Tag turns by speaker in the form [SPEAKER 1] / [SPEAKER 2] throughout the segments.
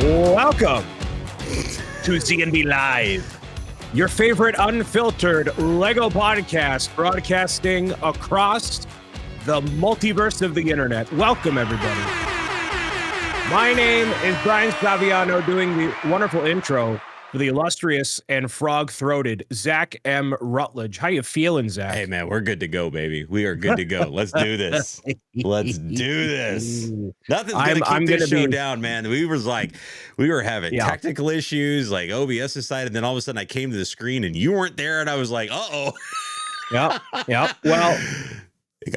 [SPEAKER 1] Welcome to Z&B Live, your favorite unfiltered Lego podcast broadcasting across the multiverse of the internet. Welcome, everybody. My name is Brian Saviano, doing the wonderful intro for the illustrious and frog-throated Zach M. Rutledge. How you feeling, Zach?
[SPEAKER 2] Hey, man, we're good to go, baby. We are good to go. Let's do this. Let's do this. Nothing's going to keep this show down, man. We were having technical issues, like OBS decided, and then all of a sudden I came to the screen and you weren't there, and I was like, uh-oh.
[SPEAKER 1] Yep. Well,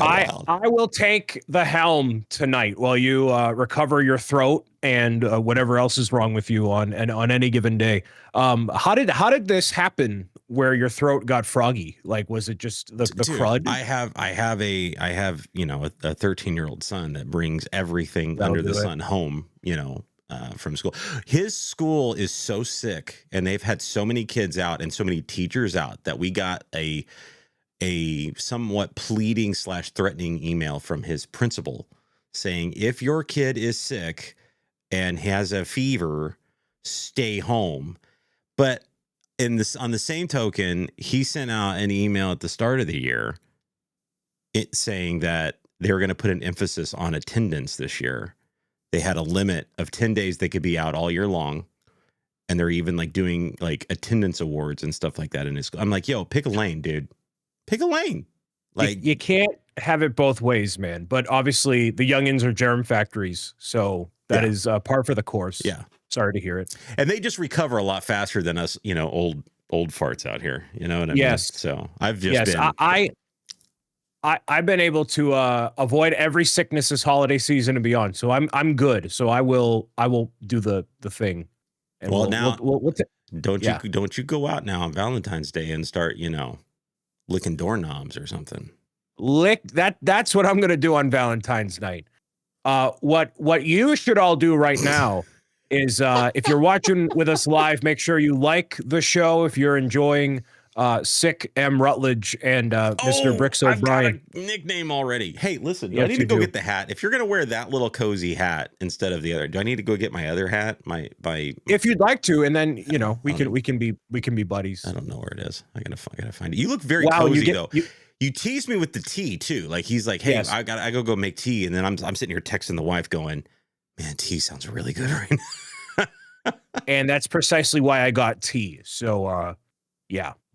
[SPEAKER 1] I will take the helm tonight while you recover your throat and whatever else is wrong with you on any given day. How did this happen where your throat got froggy? Like, was it just the crud?
[SPEAKER 2] I have a 13-year-old son that brings everything under the sun home, from school. His school is so sick, and they've had so many kids out and so many teachers out that we got a somewhat pleading / threatening email from his principal saying, if your kid is sick and has a fever, stay home. But on the same token, he sent out an email at the start of the year saying that they were going to put an emphasis on attendance this year. They had a limit of 10 days they could be out all year long. And they're even doing attendance awards and stuff like that in his school. I'm like, yo, pick a lane, dude. Pick a lane.
[SPEAKER 1] You can't have it both ways, man. But obviously the youngins are germ factories. So is par for the course.
[SPEAKER 2] Yeah.
[SPEAKER 1] Sorry to hear it.
[SPEAKER 2] And they just recover a lot faster than us, old farts out here. You know what I mean?
[SPEAKER 1] Yes.
[SPEAKER 2] So I've just been.
[SPEAKER 1] I've been able to avoid every sickness this holiday season and beyond. So I'm good. So I will do the thing. And
[SPEAKER 2] don't you go out now on Valentine's Day and start, licking doorknobs or something.
[SPEAKER 1] That's what I'm going to do on Valentine's night. What you should all do right now is if you're watching with us live, make sure you like the show. If you're enjoying Sick M. Rutledge and Mr. Bricks O'Brien.
[SPEAKER 2] I've got a nickname already. Hey, listen, do I need to go get the hat? If you're going to wear that little cozy hat instead of the other, do I need to go get my other hat?
[SPEAKER 1] If you'd like to, and then we can be buddies.
[SPEAKER 2] I don't know where it is. I gotta find it. You look very cozy though. You tease me with the tea too. Like he's like, hey, yes. I go make tea, and then I'm sitting here texting the wife, going, man, tea sounds really good right now.
[SPEAKER 1] And that's precisely why I got tea. So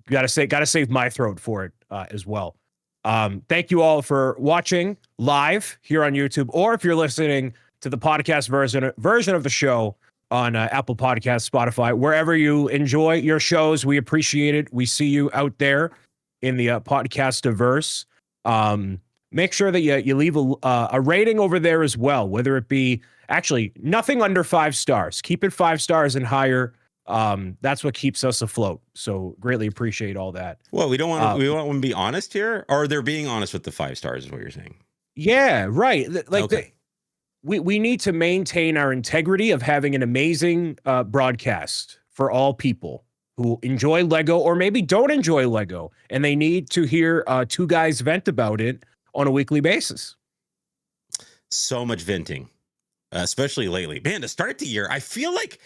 [SPEAKER 1] gotta save my throat for it as well. Thank you all for watching live here on YouTube, or if you're listening to the podcast version of the show on Apple Podcasts, Spotify, wherever you enjoy your shows. We appreciate it. We see you out there in the podcast-averse. Make sure that you leave a rating over there as well, whether it be actually nothing under 5 stars. Keep it 5 stars and higher. That's what keeps us afloat. So greatly appreciate all that.
[SPEAKER 2] Well, we want to be honest here, or they're being honest with the 5 stars is what you're saying.
[SPEAKER 1] Yeah, right. We need to maintain our integrity of having an amazing broadcast for all people who enjoy Lego or maybe don't enjoy Lego, and they need to hear 2 guys vent about it on a weekly basis.
[SPEAKER 2] So much venting, especially lately. Man, to start the year, I feel like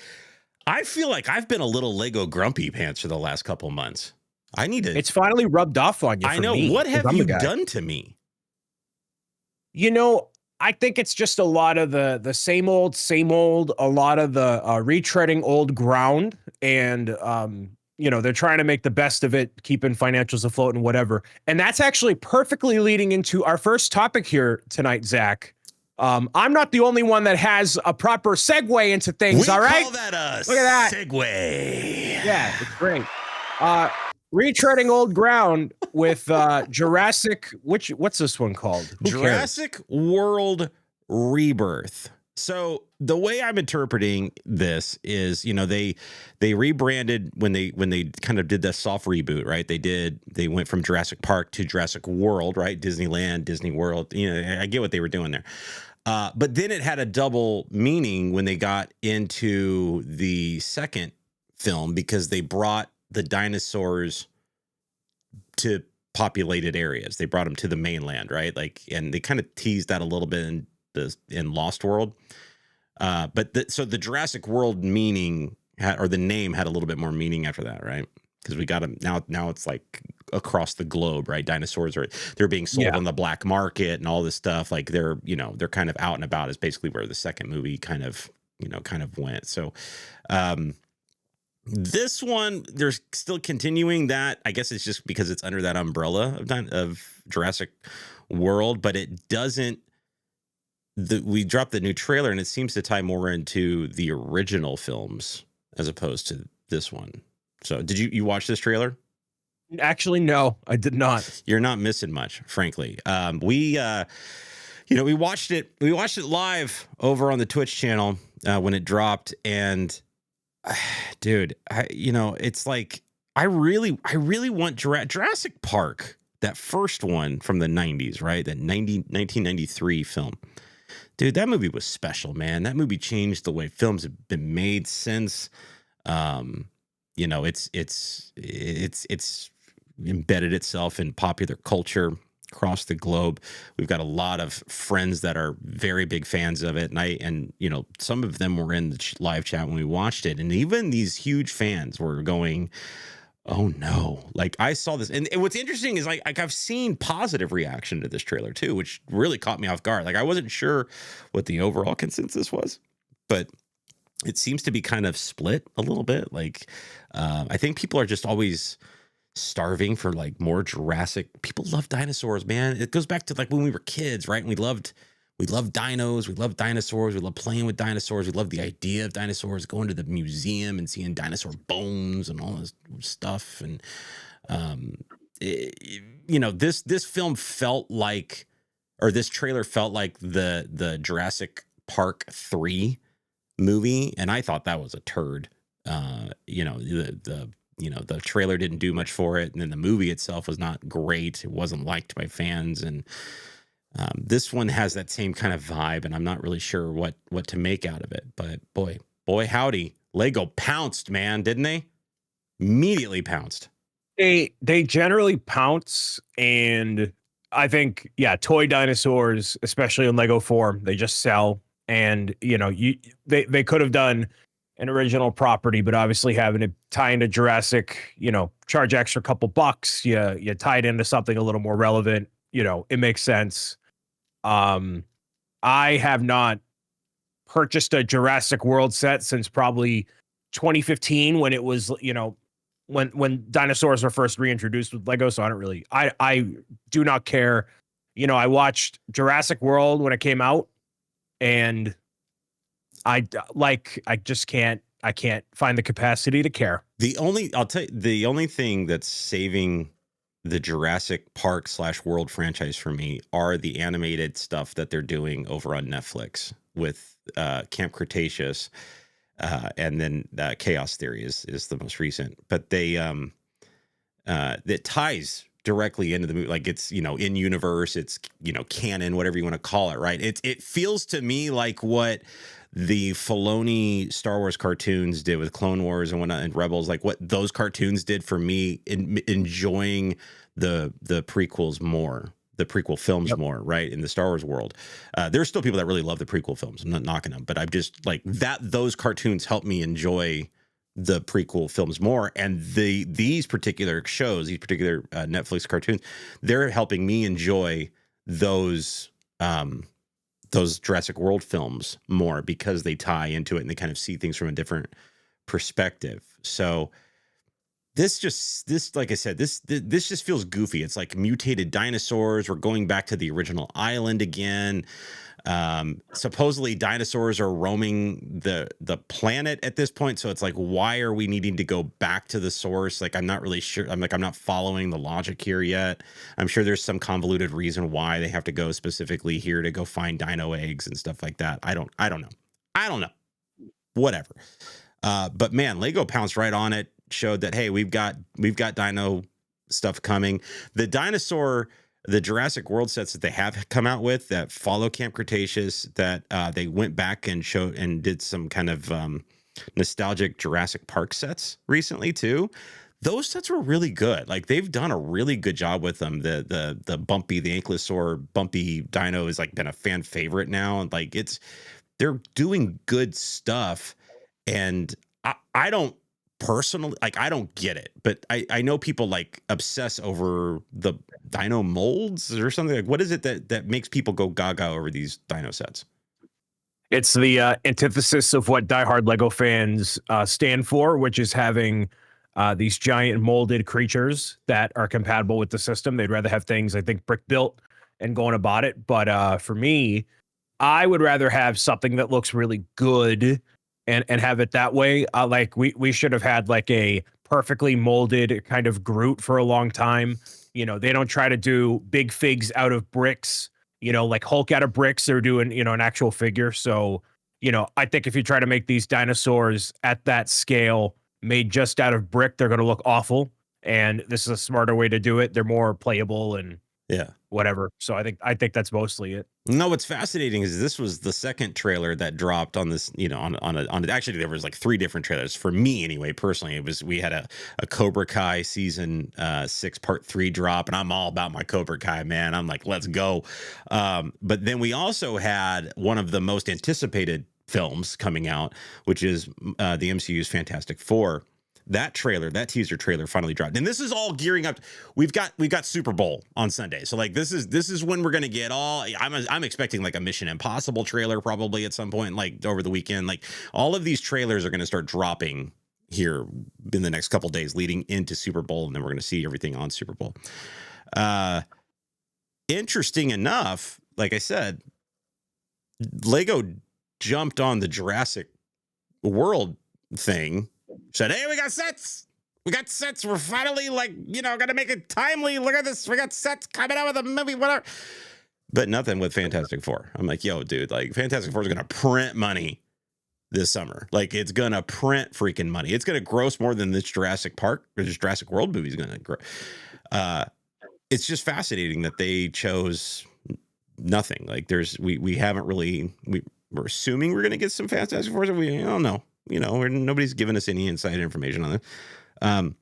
[SPEAKER 2] I've been a little Lego grumpy pants for the last couple months. It's finally rubbed off on you. I know. What have you done to me?
[SPEAKER 1] I think it's just a lot of the same old, a lot of the retreading old ground, and they're trying to make the best of it, keeping financials afloat and whatever. And that's actually perfectly leading into our first topic here tonight, Zach. I'm not the only one that has a proper segue into things. All right,
[SPEAKER 2] call that a
[SPEAKER 1] look at that
[SPEAKER 2] segue.
[SPEAKER 1] Yeah, it's great. Retreading old ground with Jurassic. What's this one called?
[SPEAKER 2] Jurassic World Rebirth. So the way I'm interpreting this is, they rebranded when they kind of did the soft reboot, right? They went from Jurassic Park to Jurassic World, right? Disneyland, Disney World. I get what they were doing there. But then it had a double meaning when they got into the second film, because they brought the dinosaurs to populated areas. They brought them to the mainland, right? And they kind of teased that a little bit in Lost World. So the Jurassic World meaning or the name had a little bit more meaning after that, right? Because we got them now. It's like across the globe, right? Dinosaurs they're being sold
[SPEAKER 1] Yeah.
[SPEAKER 2] on the black market and all this stuff. Like they're kind of out and about is basically where the second movie kind of went. So this one, they're still continuing that. I guess it's just because it's under that umbrella of Jurassic World, but it doesn't. We dropped the new trailer and it seems to tie more into the original films as opposed to this one. So did you watch this trailer?
[SPEAKER 1] Actually, no, I did not.
[SPEAKER 2] You're not missing much, frankly. We watched it live over on the Twitch channel when it dropped, and dude, it's like I really want Jurassic Park, that first one from the 90s, right? That 1993 film. Dude, that movie was special, man. That movie changed the way films have been made since. It's embedded itself in popular culture across the globe. We've got a lot of friends that are very big fans of it, and some of them were in the live chat when we watched it, and even these huge fans were going, "Oh no!" Like I saw this, and what's interesting is like I've seen positive reaction to this trailer too, which really caught me off guard. Like I wasn't sure what the overall consensus was, but it seems to be kind of split a little bit. Like I think people are just always starving for like more Jurassic. People love dinosaurs, man. It goes back to like when we were kids, right? And we loved dinos, we loved dinosaurs, we loved playing with dinosaurs, we loved the idea of dinosaurs, going to the museum and seeing dinosaur bones and all this stuff. And this film felt like, or this trailer felt like the Jurassic Park 3 movie, and I thought that was a turd. The trailer didn't do much for it, and then the movie itself was not great. It wasn't liked by fans, and this one has that same kind of vibe, and I'm not really sure what to make out of it. But boy, howdy, Lego pounced, man, didn't they? Immediately pounced.
[SPEAKER 1] They generally pounce, and I think toy dinosaurs, especially in Lego form, they just sell. And they could have done an original property, but obviously having it tie into Jurassic, charge extra couple bucks, you tie it into something a little more relevant. It makes sense. I have not purchased a Jurassic World set since probably 2015 when it was, when dinosaurs were first reintroduced with Lego. So I do not care. I watched Jurassic World when it came out, and I can't find the capacity to care.
[SPEAKER 2] I'll tell you, the only thing that's saving the Jurassic Park / World franchise for me are the animated stuff that they're doing over on Netflix with Camp Cretaceous, and then Chaos Theory is the most recent. But they that ties directly into the movie, like it's in universe, it's canon, whatever you want to call it, right? It feels to me like what the Filoni Star Wars cartoons did with Clone Wars and whatnot, and Rebels, like what those cartoons did for me in enjoying the prequels more, the prequel films more, right? In the Star Wars world, there's still people that really love the prequel films. I'm not knocking them, but I'm just like that. Those cartoons help me enjoy the prequel films more, and these particular shows, these particular Netflix cartoons, they're helping me enjoy those Jurassic World films more because they tie into it and they kind of see things from a different perspective. So like I said, this just feels goofy. It's like mutated dinosaurs. We're going back to the original island again. Supposedly dinosaurs are roaming the planet at this point, so it's like, why are we needing to go back to the source? Like, I'm not really sure. I'm not following the logic here yet. I'm sure there's some convoluted reason why they have to go specifically here to go find dino eggs and stuff like that. I don't know. Whatever. But man, Lego pounced right on it, showed that, hey, we've got dino stuff coming. The Jurassic World sets that they have come out with that follow Camp Cretaceous, that they went back and showed and did some kind of nostalgic Jurassic Park sets recently too. Those sets were really good. Like they've done a really good job with them. The ankylosaur bumpy dino has like been a fan favorite now. Like it's they're doing good stuff, and I don't personally, like, I don't get it, but I know people like obsess over the dino molds or something. Like, what is it that makes people go gaga over these dino sets?
[SPEAKER 1] It's the antithesis of what diehard Lego fans stand for, which is having these giant molded creatures that are compatible with the system. They'd rather have things, I think, brick built and going about it. But for me, I would rather have something that looks really good and have it that way. Like we should have had like a perfectly molded kind of Groot for a long time. You know, they don't try to do big figs out of bricks. You know, like Hulk out of bricks. They're doing an actual figure. So I think if you try to make these dinosaurs at that scale made just out of brick, they're going to look awful. And this is a smarter way to do it. They're more playable and
[SPEAKER 2] Yeah.
[SPEAKER 1] whatever. So I think that's mostly it.
[SPEAKER 2] No, what's fascinating is this was the second trailer that dropped on this, actually there was like 3 different trailers for me anyway. Personally, we had a Cobra Kai season 6 part 3 drop, and I'm all about my Cobra Kai, man. I'm like, let's go. But then we also had one of the most anticipated films coming out, which is the MCU's Fantastic Four. That teaser trailer finally dropped, and this is all gearing up. We've got Super Bowl on Sunday, so like this is when we're gonna get all. I'm expecting like a Mission Impossible trailer probably at some point, like over the weekend. Like all of these trailers are gonna start dropping here in the next couple days leading into Super Bowl, and then we're gonna see everything on Super Bowl. Interesting enough, like I said, Lego jumped on the Jurassic World thing. Said, hey, we got sets. We're finally gonna make it timely. Look at this. We got sets coming out with a movie, whatever. But nothing with Fantastic Four. I'm like, yo, dude, like Fantastic Four is gonna print money this summer. Like it's gonna print freaking money. It's gonna gross more than this Jurassic Park or this Jurassic World movie is gonna grow. It's just fascinating that they chose nothing. Like we haven't really, we're assuming we're gonna get some Fantastic Four. We don't know. Nobody's given us any inside information on it.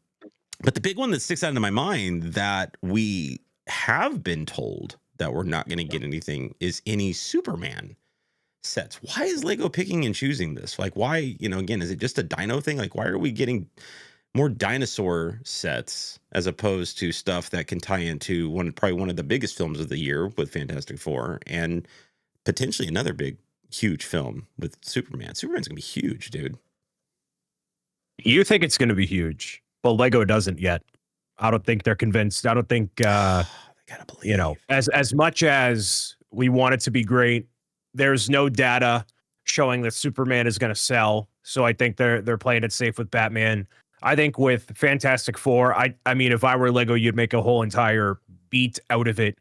[SPEAKER 2] But the big one that sticks out into my mind that we have been told that we're not going to get anything is any Superman sets. Why is Lego picking and choosing this? Like, why, again, is it just a dino thing? Like, why are we getting more dinosaur sets as opposed to stuff that can tie into probably one of the biggest films of the year with Fantastic Four and potentially another huge film with Superman. Superman's gonna be huge, dude.
[SPEAKER 1] You think it's going to be huge, but Lego doesn't yet. I don't think they're convinced. I don't think
[SPEAKER 2] they gotta believe.
[SPEAKER 1] As much as we want it to be great, there's no data showing that Superman is going to sell. So I think they're playing it safe with Batman. I think with Fantastic Four, I mean, if I were Lego, you'd make a whole entire beat out of it,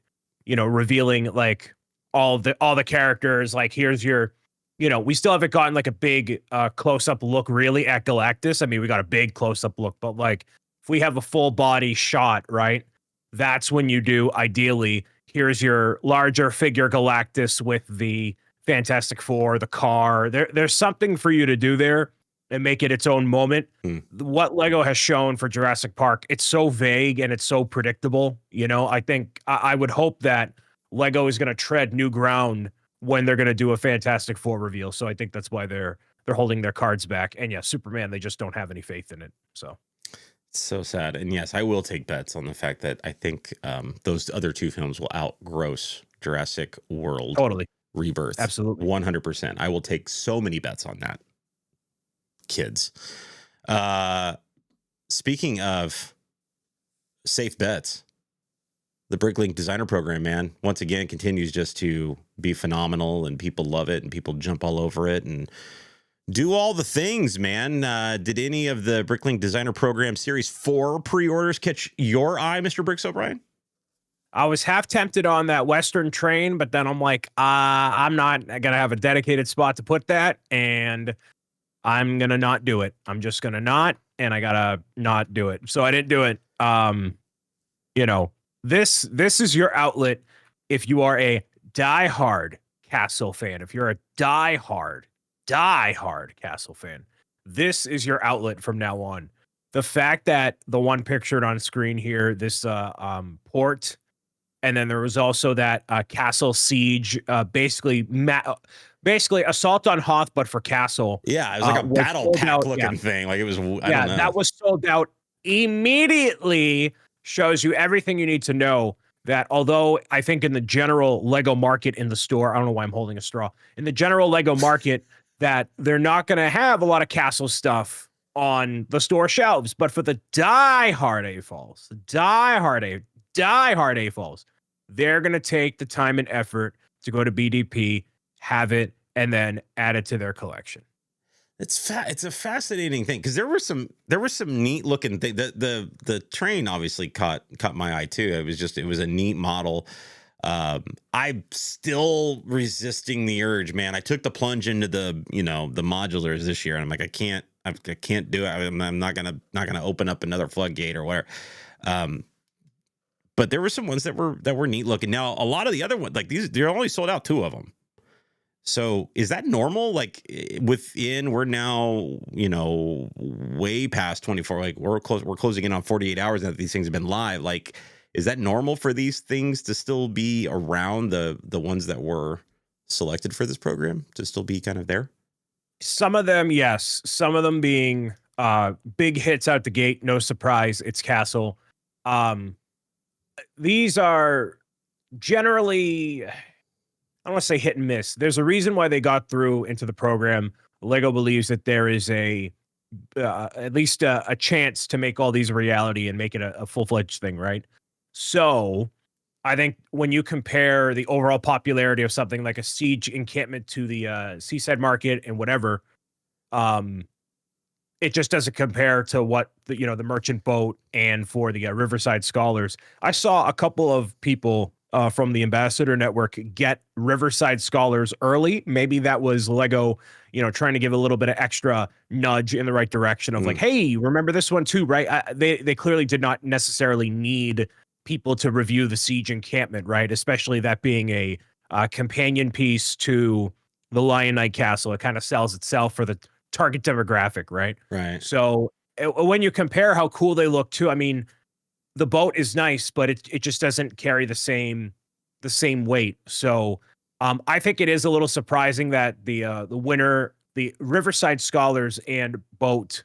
[SPEAKER 1] revealing like all the characters. Like here's your, we still haven't gotten like a big close-up look really at Galactus. I mean, we got a big close-up look, but like if we have a full body shot, right? That's when you do, ideally, here's your larger figure Galactus with the Fantastic Four, the car. There's something for you to do there and make it its own moment. What Lego has shown for Jurassic Park, it's so vague and it's so predictable. I think I would hope that Lego is going to tread new ground when they're going to do a Fantastic Four reveal. So I think that's why they're holding their cards back. And yeah, Superman, they just don't have any faith in it. So
[SPEAKER 2] it's so sad. And yes, I will take bets on the fact that I think those other 2 films will outgross Jurassic World.
[SPEAKER 1] Totally.
[SPEAKER 2] Rebirth.
[SPEAKER 1] Absolutely.
[SPEAKER 2] 100%. I will take so many bets on that. Kids. Speaking of safe bets, the Bricklink Designer Program, man, once again continues just to be phenomenal, and people love it, and people jump all over it and do all the things, man. Did any of the Bricklink Designer Program Series 4 pre-orders catch your eye, Mr. Bricks O'Brien?
[SPEAKER 1] I was half tempted on that Western train, but then I'm like, I'm not going to have a dedicated spot to put that, and I'm going to not do it. I'm just going to not, and I got to not do it. So I didn't do it. This is your outlet if you are a diehard Castle fan. If you're a diehard Castle fan, this is your outlet from now on. The fact that the one pictured on screen here, this port and then there was also that Castle Siege, basically Assault on Hoth, but for Castle.
[SPEAKER 2] Yeah, it was like a
[SPEAKER 1] Was
[SPEAKER 2] battle
[SPEAKER 1] sold
[SPEAKER 2] pack
[SPEAKER 1] out. Yeah,
[SPEAKER 2] looking thing. Like it was, I don't
[SPEAKER 1] yeah,
[SPEAKER 2] know.
[SPEAKER 1] that was sold out immediately. Shows you everything you need to know. That although I think in the general Lego market in the store, I don't know why I'm holding a straw. In the general Lego market, that they're not going to have a lot of Castle stuff on the store shelves, but for the die-hard AFOLs, die-hard AFOLs, they're going to take the time and effort to go to BDP, have it, and then add it to their collection.
[SPEAKER 2] It's a fascinating thing because there were some neat looking thing. The train obviously caught my eye too. It was a neat model. I'm still resisting the urge, man. I took the plunge into the modulars this year, and I'm like, I can't do it. I'm not gonna open up another floodgate or whatever. But there were some ones that were neat looking. Now a lot of the other ones, like these, they're only sold out 2 of them. So is that normal? Like we're now, way past 24, like we're closing in on 48 hours that these things have been live. Like, is that normal for these things to still be around, the ones that were selected for this program to still be kind of there?
[SPEAKER 1] Some of them, yes. Some of them being big hits out the gate. No surprise, it's Castle. These are generally, I don't want to say hit and miss. There's a reason why they got through into the program. Lego believes that there is at least a chance to make all these a reality and make it a full-fledged thing, right? So I think when you compare the overall popularity of something like a siege encampment to the seaside market and whatever, it just doesn't compare to what the merchant boat and for the Riverside Scholars. I saw a couple of people from the Ambassador Network get Riverside Scholars early. Maybe that was Lego, trying to give a little bit of extra nudge in the right direction of like, hey, remember this one too, right? They clearly did not necessarily need people to review the Siege encampment, right? Especially that being a companion piece to the Lion Knight Castle. It kind of sells itself for the target demographic, right?
[SPEAKER 2] Right.
[SPEAKER 1] So when you compare how cool they look too, I mean, the boat is nice, but it just doesn't carry the same weight. So I think it is a little surprising that the winner, the Riverside Scholars and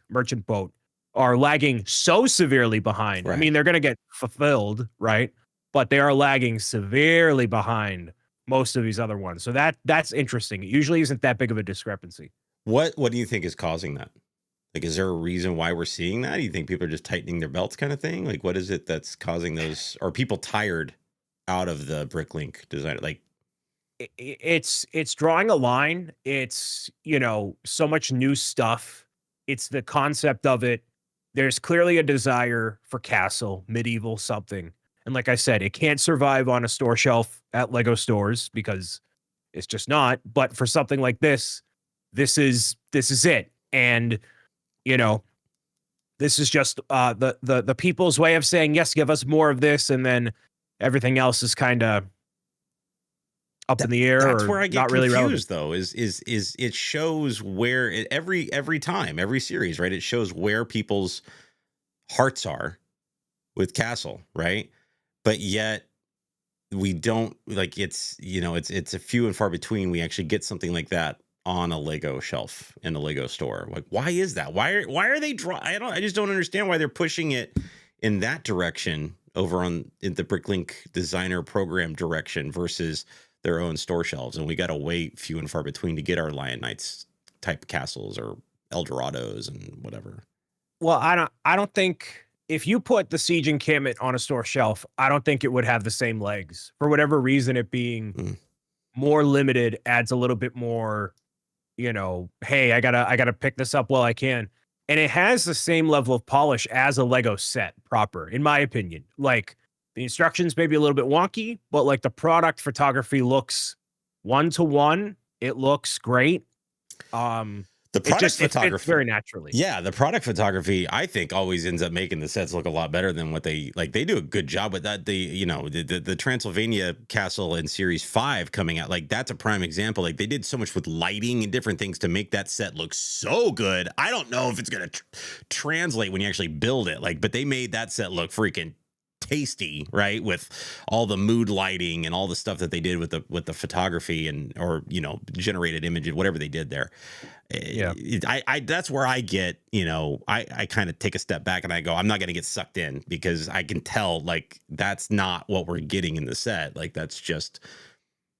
[SPEAKER 1] merchant boat, are lagging so severely behind.
[SPEAKER 2] Right.
[SPEAKER 1] I mean, they're going to get fulfilled, right? But they are lagging severely behind most of these other ones. So that's interesting. It usually isn't that big of a discrepancy.
[SPEAKER 2] What do you think is causing that? Like, is there a reason why we're seeing that? Do you think people are just tightening their belts kind of thing? Like, what is it that's causing those? Are people tired out of the Bricklink design? Like,
[SPEAKER 1] it's drawing a line. It's, so much new stuff. It's the concept of it. There's clearly a desire for Castle, medieval something. And like I said, it can't survive on a store shelf at Lego stores because it's just not. But for something like this is it. And this is just the people's way of saying, yes, give us more of this, and then everything else is kind of up in the air.
[SPEAKER 2] That's where I get
[SPEAKER 1] not really
[SPEAKER 2] confused,
[SPEAKER 1] relevant.
[SPEAKER 2] though. Is it shows where every time, every series, right? It shows where people's hearts are with Castle, right? But yet we don't, like, it's it's a few and far between we actually get something like that on a Lego shelf in a Lego store. Like, why is that? Why are they I just don't understand why they're pushing it in that direction over in the Bricklink designer program direction versus their own store shelves. And we got to wait few and far between to get our Lion Knights type castles or Eldorados and whatever.
[SPEAKER 1] Well, I don't think if you put the Siege encampment on a store shelf, I don't think it would have the same legs. For whatever reason, it being more limited adds a little bit more, hey, I gotta pick this up while I can. And it has the same level of polish as a Lego set proper, in my opinion. Like, the instructions may be a little bit wonky, but like the product photography looks 1-to-1. It looks great.
[SPEAKER 2] The product photography
[SPEAKER 1] it fits very naturally.
[SPEAKER 2] Yeah, the product photography, I think, always ends up making the sets look a lot better than what they like. They do a good job with that. The Transylvania Castle in Series 5 coming out, like, that's a prime example. Like, they did so much with lighting and different things to make that set look so good. I don't know if it's gonna translate when you actually build it, like, but they made that set look freaking tasty, right? With all the mood lighting and all the stuff that they did with the photography and, or, you know, generated images, whatever they did there.
[SPEAKER 1] Yeah.
[SPEAKER 2] I that's where I get, you know, I kind of take a step back and I go, I'm not going to get sucked in, because I can tell, like, that's not what we're getting in the set. Like, that's just,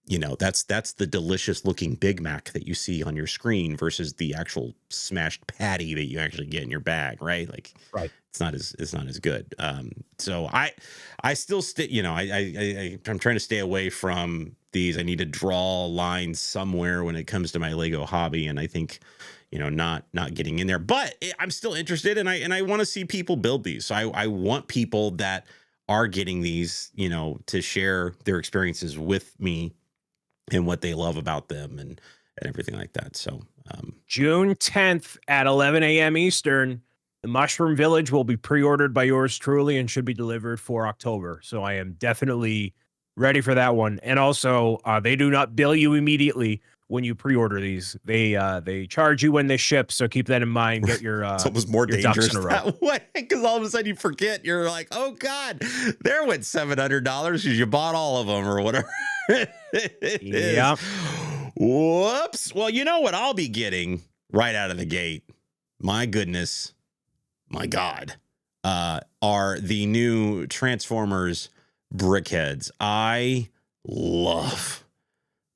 [SPEAKER 2] you know, that's the delicious looking Big Mac that you see on your screen versus the actual smashed patty that you actually get in your bag, right? Like,
[SPEAKER 1] Right.
[SPEAKER 2] it's not as good. So I still stay, you know, I'm trying to stay away from these. I need to draw lines somewhere when it comes to my Lego hobby, and I think, you know, not getting in there, but I'm still interested, and I want to see people build these. So I want people that are getting these, you know, to share their experiences with me and what they love about them and everything like that. So
[SPEAKER 1] June 10th at 11 a.m. Eastern, the Mushroom Village will be pre-ordered by yours truly and should be delivered for October. So I am definitely ready for that one. And also, they do not bill you immediately when you pre-order these. They charge you when they ship, so keep that in mind. Get your
[SPEAKER 2] it's almost more
[SPEAKER 1] your ducks
[SPEAKER 2] dangerous
[SPEAKER 1] in a row.
[SPEAKER 2] that way, because all of a sudden you forget. You're like, oh God, there went $700 because you bought all of them or whatever.
[SPEAKER 1] Yeah.
[SPEAKER 2] Whoops. Well, you know what I'll be getting right out of the gate? My goodness, my God, are the new Transformers brickheads. I love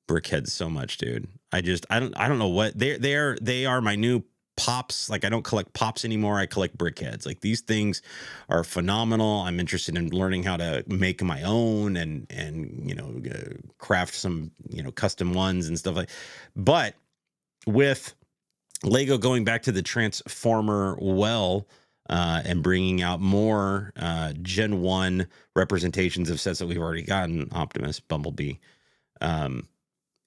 [SPEAKER 2] brickheads so much, dude. I don't know what they are my new pops. Like, I don't collect pops anymore. I collect brickheads. Like, these things are phenomenal. I'm interested in learning how to make my own and you know, craft some, you know, custom ones and stuff like. But with Lego going back to the Transformer well, and bringing out more Gen 1 representations of sets that we've already gotten, Optimus, Bumblebee,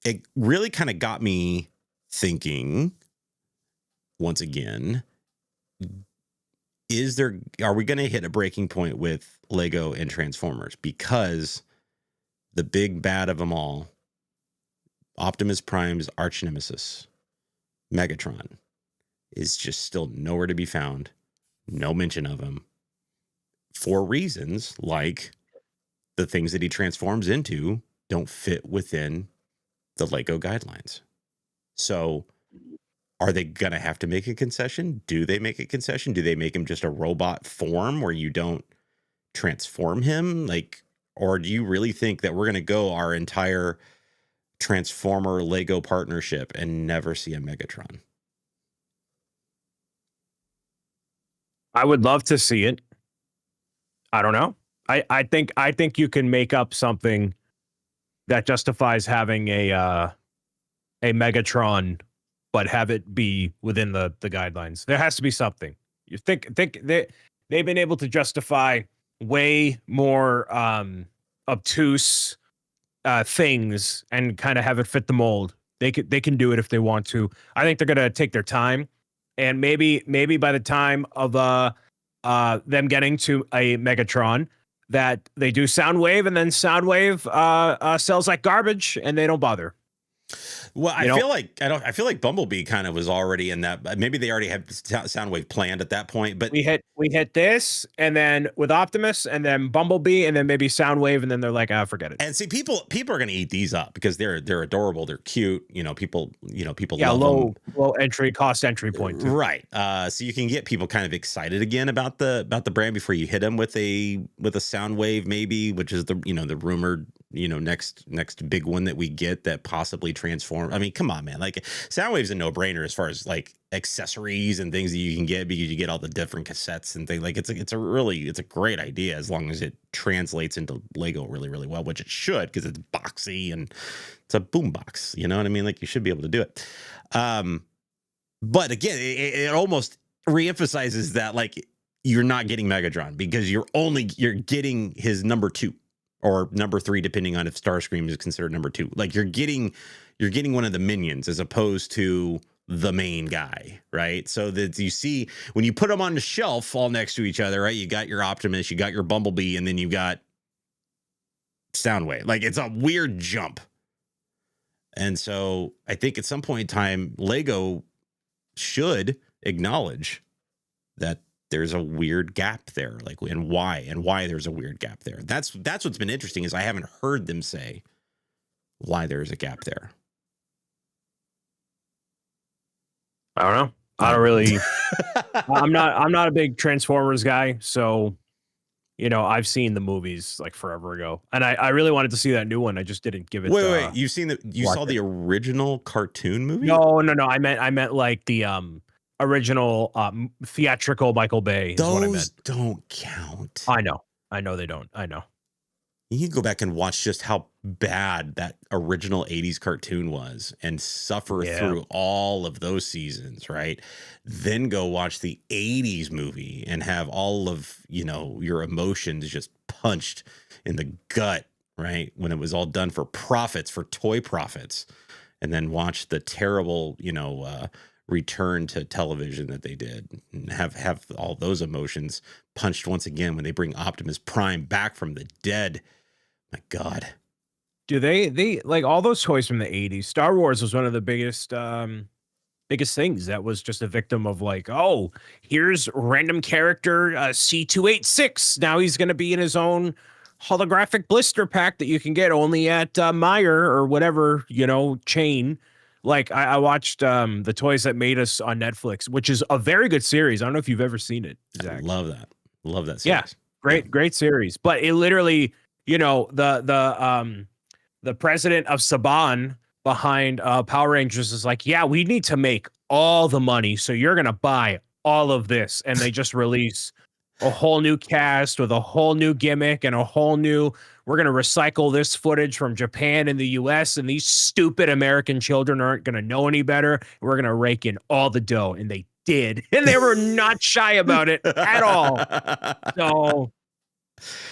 [SPEAKER 2] it really kind of got me thinking once again, are we going to hit a breaking point with Lego and Transformers? Because the big bad of them all, Optimus Prime's arch nemesis, Megatron, is just still nowhere to be found. No mention of him, for reasons like the things that he transforms into don't fit within the Lego guidelines. So are they going to have to make a concession? Do they make a concession? Do they make him just a robot form where you don't transform him? Like, or do you really think that we're going to go our entire Transformer Lego partnership and never see a Megatron?
[SPEAKER 1] I would love to see it. I don't know. I think you can make up something that justifies having a Megatron, but have it be within the guidelines. There has to be something. You think they've been able to justify way more obtuse things and kind of have it fit the mold. They can do it if they want to. I think they're gonna take their time, and maybe by the time of them getting to a Megatron, that they do Soundwave, and then Soundwave sells like garbage, and they don't bother.
[SPEAKER 2] Well, I feel like Bumblebee kind of was already in that. Maybe they already had Soundwave planned at that point, but
[SPEAKER 1] we hit this, and then with Optimus, and then Bumblebee, and then maybe Soundwave, and then they're like, forget it.
[SPEAKER 2] And see, people are going to eat these up because they're adorable, they're cute. People
[SPEAKER 1] yeah,
[SPEAKER 2] love them.
[SPEAKER 1] Low cost entry point too.
[SPEAKER 2] Right. So you can get people kind of excited again about the brand before you hit them with a Soundwave, maybe, which is the rumored next big one that we get that possibly transform. I mean, come on, man. Like, Soundwave's a no-brainer as far as like accessories and things that you can get, because you get all the different cassettes and things. Like, it's a great idea as long as it translates into Lego really, really well, which it should, because it's boxy and it's a boombox. You know what I mean? Like, you should be able to do it. But again, it almost reemphasizes that, like, you're not getting Megatron because you're getting his number 2 or number 3, depending on if Starscream is considered number 2. Like, you're getting one of the minions as opposed to the main guy, right? So that you see when you put them on the shelf all next to each other, right? You got your Optimus, you got your Bumblebee, and then you got Soundwave. Like, it's a weird jump. And so I think at some point in time, Lego should acknowledge that there's a weird gap there, like, and why there's a weird gap there. That's what's been interesting, is I haven't heard them say why there's a gap there.
[SPEAKER 1] I don't know. I don't really. I'm not a big Transformers guy, so I've seen the movies like forever ago, and I really wanted to see that new one. I just didn't give it.
[SPEAKER 2] Wait, you saw the original cartoon movie?
[SPEAKER 1] No. I meant like the original theatrical Michael Bay.
[SPEAKER 2] Those don't count.
[SPEAKER 1] I know they don't. I know.
[SPEAKER 2] You can go back and watch just how bad that original 80s cartoon was and suffer through all of those seasons, right? Then go watch the 80s movie and have all of, your emotions just punched in the gut, right? When it was all done for profits, for toy profits. And then watch the terrible, return to television that they did, and have all those emotions punched once again when they bring Optimus Prime back from the dead. My God.
[SPEAKER 1] Do they like all those toys from the 80s? Star Wars was one of the biggest things that was just a victim of like, oh, here's random character C286. Now he's going to be in his own holographic blister pack that you can get only at Meyer or whatever, chain. Like I watched the Toys That Made Us on Netflix, which is a very good series. I don't know if you've ever seen it, Zach.
[SPEAKER 2] I love that. Love that
[SPEAKER 1] Yeah,
[SPEAKER 2] series.
[SPEAKER 1] great series. But it literally, the president of Saban behind Power Rangers is like, yeah, we need to make all the money, so you're gonna buy all of this, and they just release a whole new cast with a whole new gimmick and a whole new. We're gonna recycle this footage from Japan and the U.S. and these stupid American children aren't gonna know any better. We're gonna rake in all the dough, and they did, and they were not shy about it at all. So.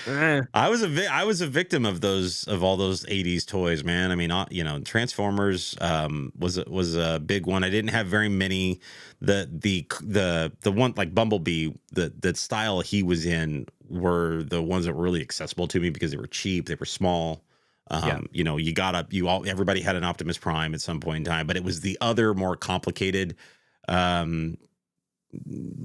[SPEAKER 2] I was a victim of all those 80s toys, man. I mean, Transformers was a big one. I didn't have very many. The one like Bumblebee, the style he was in were the ones that were really accessible to me because they were cheap, they were small. Everybody had an Optimus Prime at some point in time, but it was the other more complicated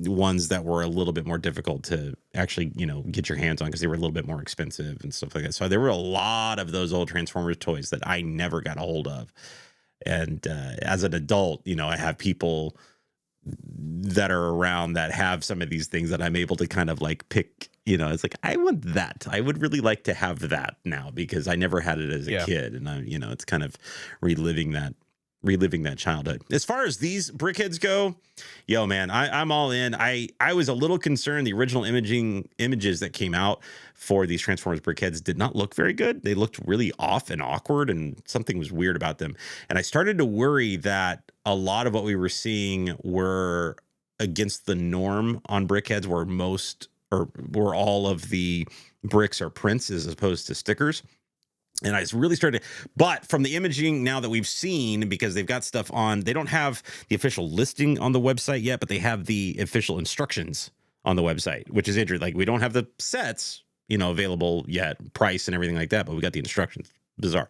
[SPEAKER 2] ones that were a little bit more difficult to actually, get your hands on because they were a little bit more expensive and stuff like that. So there were a lot of those old Transformers toys that I never got a hold of. And as an adult, I have people that are around that have some of these things that I'm able to kind of like pick, it's like, I want that. I would really like to have that now because I never had it as a kid. And it's kind of reliving that childhood. As far as these brickheads go, man, I'm all in. I was a little concerned the original images that came out for these Transformers brickheads did not look very good. They looked really off and awkward, and something was weird about them. And I started to worry that a lot of what we were seeing were against the norm on brickheads, where all of the bricks are prints as opposed to stickers. And I really started, but from the imaging now that we've seen, because they've got stuff on, they don't have the official listing on the website yet, but they have the official instructions on the website, which is interesting. Like, we don't have the sets, available yet, price and everything like that, but we got the instructions. Bizarre.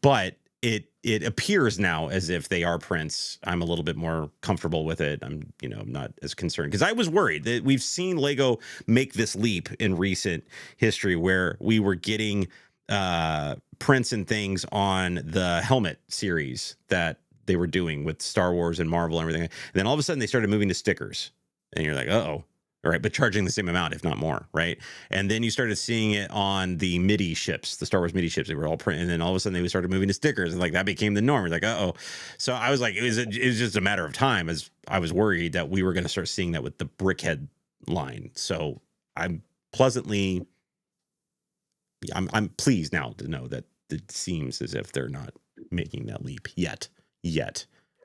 [SPEAKER 2] But it appears now as if they are prints. I'm a little bit more comfortable with it. I'm not as concerned because I was worried that we've seen Lego make this leap in recent history where we were getting prints and things on the helmet series that they were doing with Star Wars and Marvel and everything. And then all of a sudden they started moving to stickers, and you're like, uh-oh. All right, but charging the same amount, if not more, right? And then you started seeing it on the MIDI ships, the Star Wars MIDI ships. They were all print, and then all of a sudden they started moving to stickers, and like that became the norm. We're like, uh-oh. So I was like, it was just a matter of time, as I was worried that we were going to start seeing that with the brickhead line. So I'm pleased now to know that it seems as if they're not making that leap yet.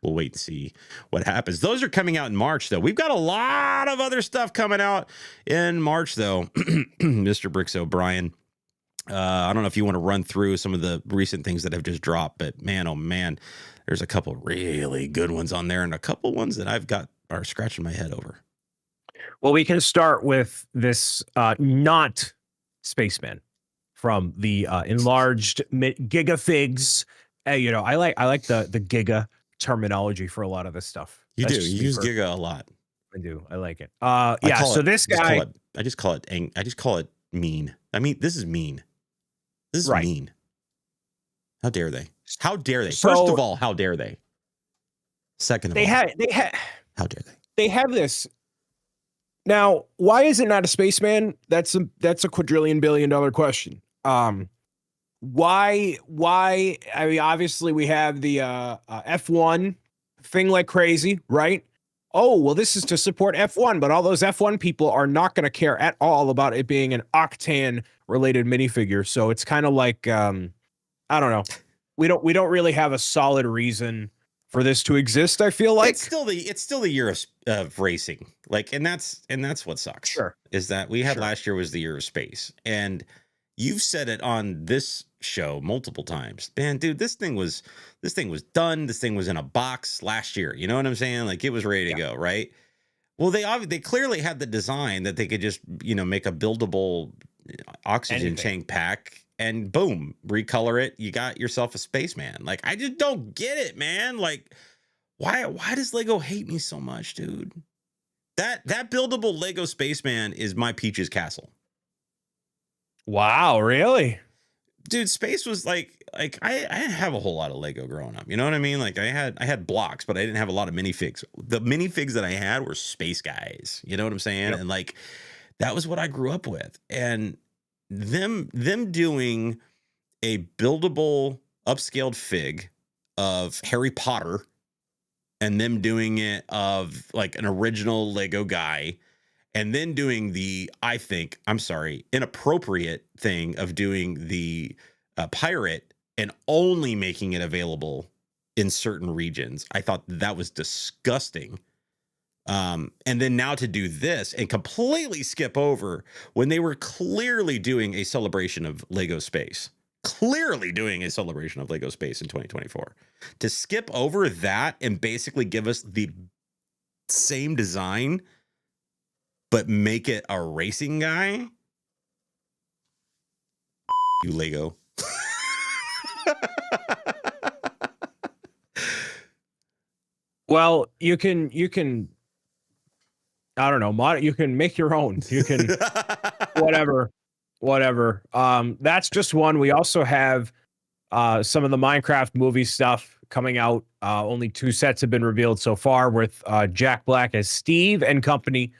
[SPEAKER 2] We'll wait and see what happens. Those are coming out in March, though. We've got a lot of other stuff coming out in March, though. Mr. Bricks O'Brien. I don't know if you want to run through some of the recent things that have just dropped, but man, oh man, there's a couple really good ones on there and a couple ones that are scratching my head over.
[SPEAKER 1] Well, we can start with this not Spaceman from the enlarged Gigafigs. I like the Giga terminology for a lot of this stuff.
[SPEAKER 2] You use Giga a lot.
[SPEAKER 1] I do. I like it.
[SPEAKER 2] I
[SPEAKER 1] Yeah.
[SPEAKER 2] call
[SPEAKER 1] So
[SPEAKER 2] it,
[SPEAKER 1] this
[SPEAKER 2] just call
[SPEAKER 1] guy,
[SPEAKER 2] it, I just call it mean. I mean, this is mean. This is
[SPEAKER 1] right?
[SPEAKER 2] mean. How dare they? How dare they? First
[SPEAKER 1] So
[SPEAKER 2] of all, how dare they? Second of
[SPEAKER 1] they
[SPEAKER 2] all,
[SPEAKER 1] had they had
[SPEAKER 2] how dare they?
[SPEAKER 1] they have this now. Why is it not a spaceman? That's a quadrillion-billion-dollar question. Why? I mean, obviously we have the F1 thing like crazy, right? Oh, well, this is to support F1, but all those F1 people are not going to care at all about it being an Octane related minifigure. So it's kind of like I don't know. We don't really have a solid reason for this to exist, I feel like.
[SPEAKER 2] It's still the year of racing. Like, and that's what sucks
[SPEAKER 1] Sure.
[SPEAKER 2] is that we had
[SPEAKER 1] Sure.
[SPEAKER 2] last year was the year of space. And you've said it on this show multiple times. Man, dude, this thing was done. This thing was in a box last year. You know what I'm saying? Like it was ready to
[SPEAKER 1] Yeah.
[SPEAKER 2] go, right? Well, they clearly had the design that they could just, make a buildable oxygen
[SPEAKER 1] Anything.
[SPEAKER 2] tank pack and boom, recolor it. You got yourself a spaceman. Like I just don't get it, man. Like why does Lego hate me so much, dude? That buildable Lego spaceman is my Peach's castle.
[SPEAKER 1] Wow, really?
[SPEAKER 2] Dude, space was like I didn't have a whole lot of Lego growing up. You know what I mean? Like I had blocks, but I didn't have a lot of minifigs. The minifigs that I had were space guys. You know what I'm saying?
[SPEAKER 1] Yep.
[SPEAKER 2] And like that was what I grew up with. And them doing a buildable upscaled fig of Harry Potter and them doing it of like an original Lego guy and then doing the, I think, I'm sorry, inappropriate thing of doing the pirate and only making it available in certain regions. I thought that was disgusting. And then now to do this and completely skip over when they were clearly doing a celebration of Lego space, clearly doing a celebration of Lego space in 2024, to skip over that and basically give us the same design but make it a racing guy. You Lego.
[SPEAKER 1] Well, you can I don't know, you can make your own. You can whatever. That's just one. We also have some of the Minecraft movie stuff coming out. Only 2 sets have been revealed so far with Jack Black as Steve and company.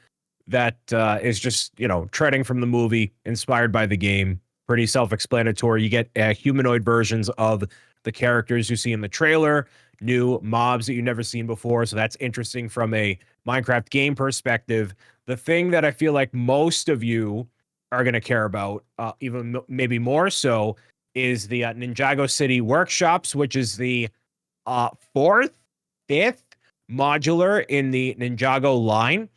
[SPEAKER 1] That is just, treading from the movie, inspired by the game. Pretty self-explanatory. You get humanoid versions of the characters you see in the trailer, new mobs that you've never seen before. So that's interesting from a Minecraft game perspective. The thing that I feel like most of you are going to care about, even maybe more so, is the Ninjago City Workshops, which is the 4th, 5th modular in the Ninjago line.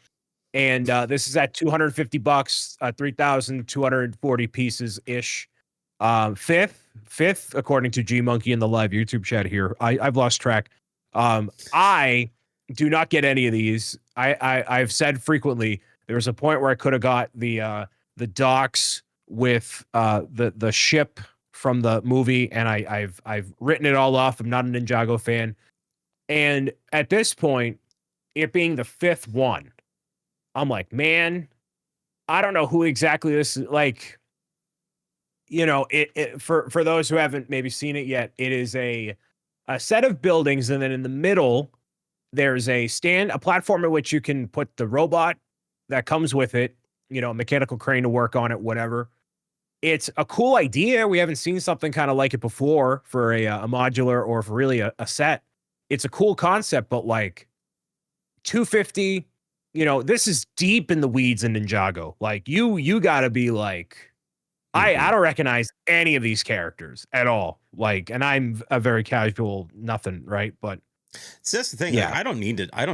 [SPEAKER 1] And this is at $250, 3,240 pieces ish. Fifth, according to G Monkey in the live YouTube chat here. I've lost track. I do not get any of these. I've said frequently there was a point where I could have got the docks with the ship from the movie, and I've written it all off. I'm not a Ninjago fan, and at this point, it being the 5th one, I'm like, man, I don't know who exactly this is. Like, for those who haven't maybe seen it yet, it is a set of buildings, and then in the middle, there's a platform at which you can put the robot that comes with it, a mechanical crane to work on it, whatever. It's a cool idea. We haven't seen something kind of like it before for a modular or for really a set. It's a cool concept, but like 250. This is deep in the weeds in Ninjago. Like you gotta be like, I don't recognize any of these characters at all. Like, and I'm a very casual nothing, right? But
[SPEAKER 2] so that's the thing.
[SPEAKER 1] yeah,
[SPEAKER 2] Like, I don't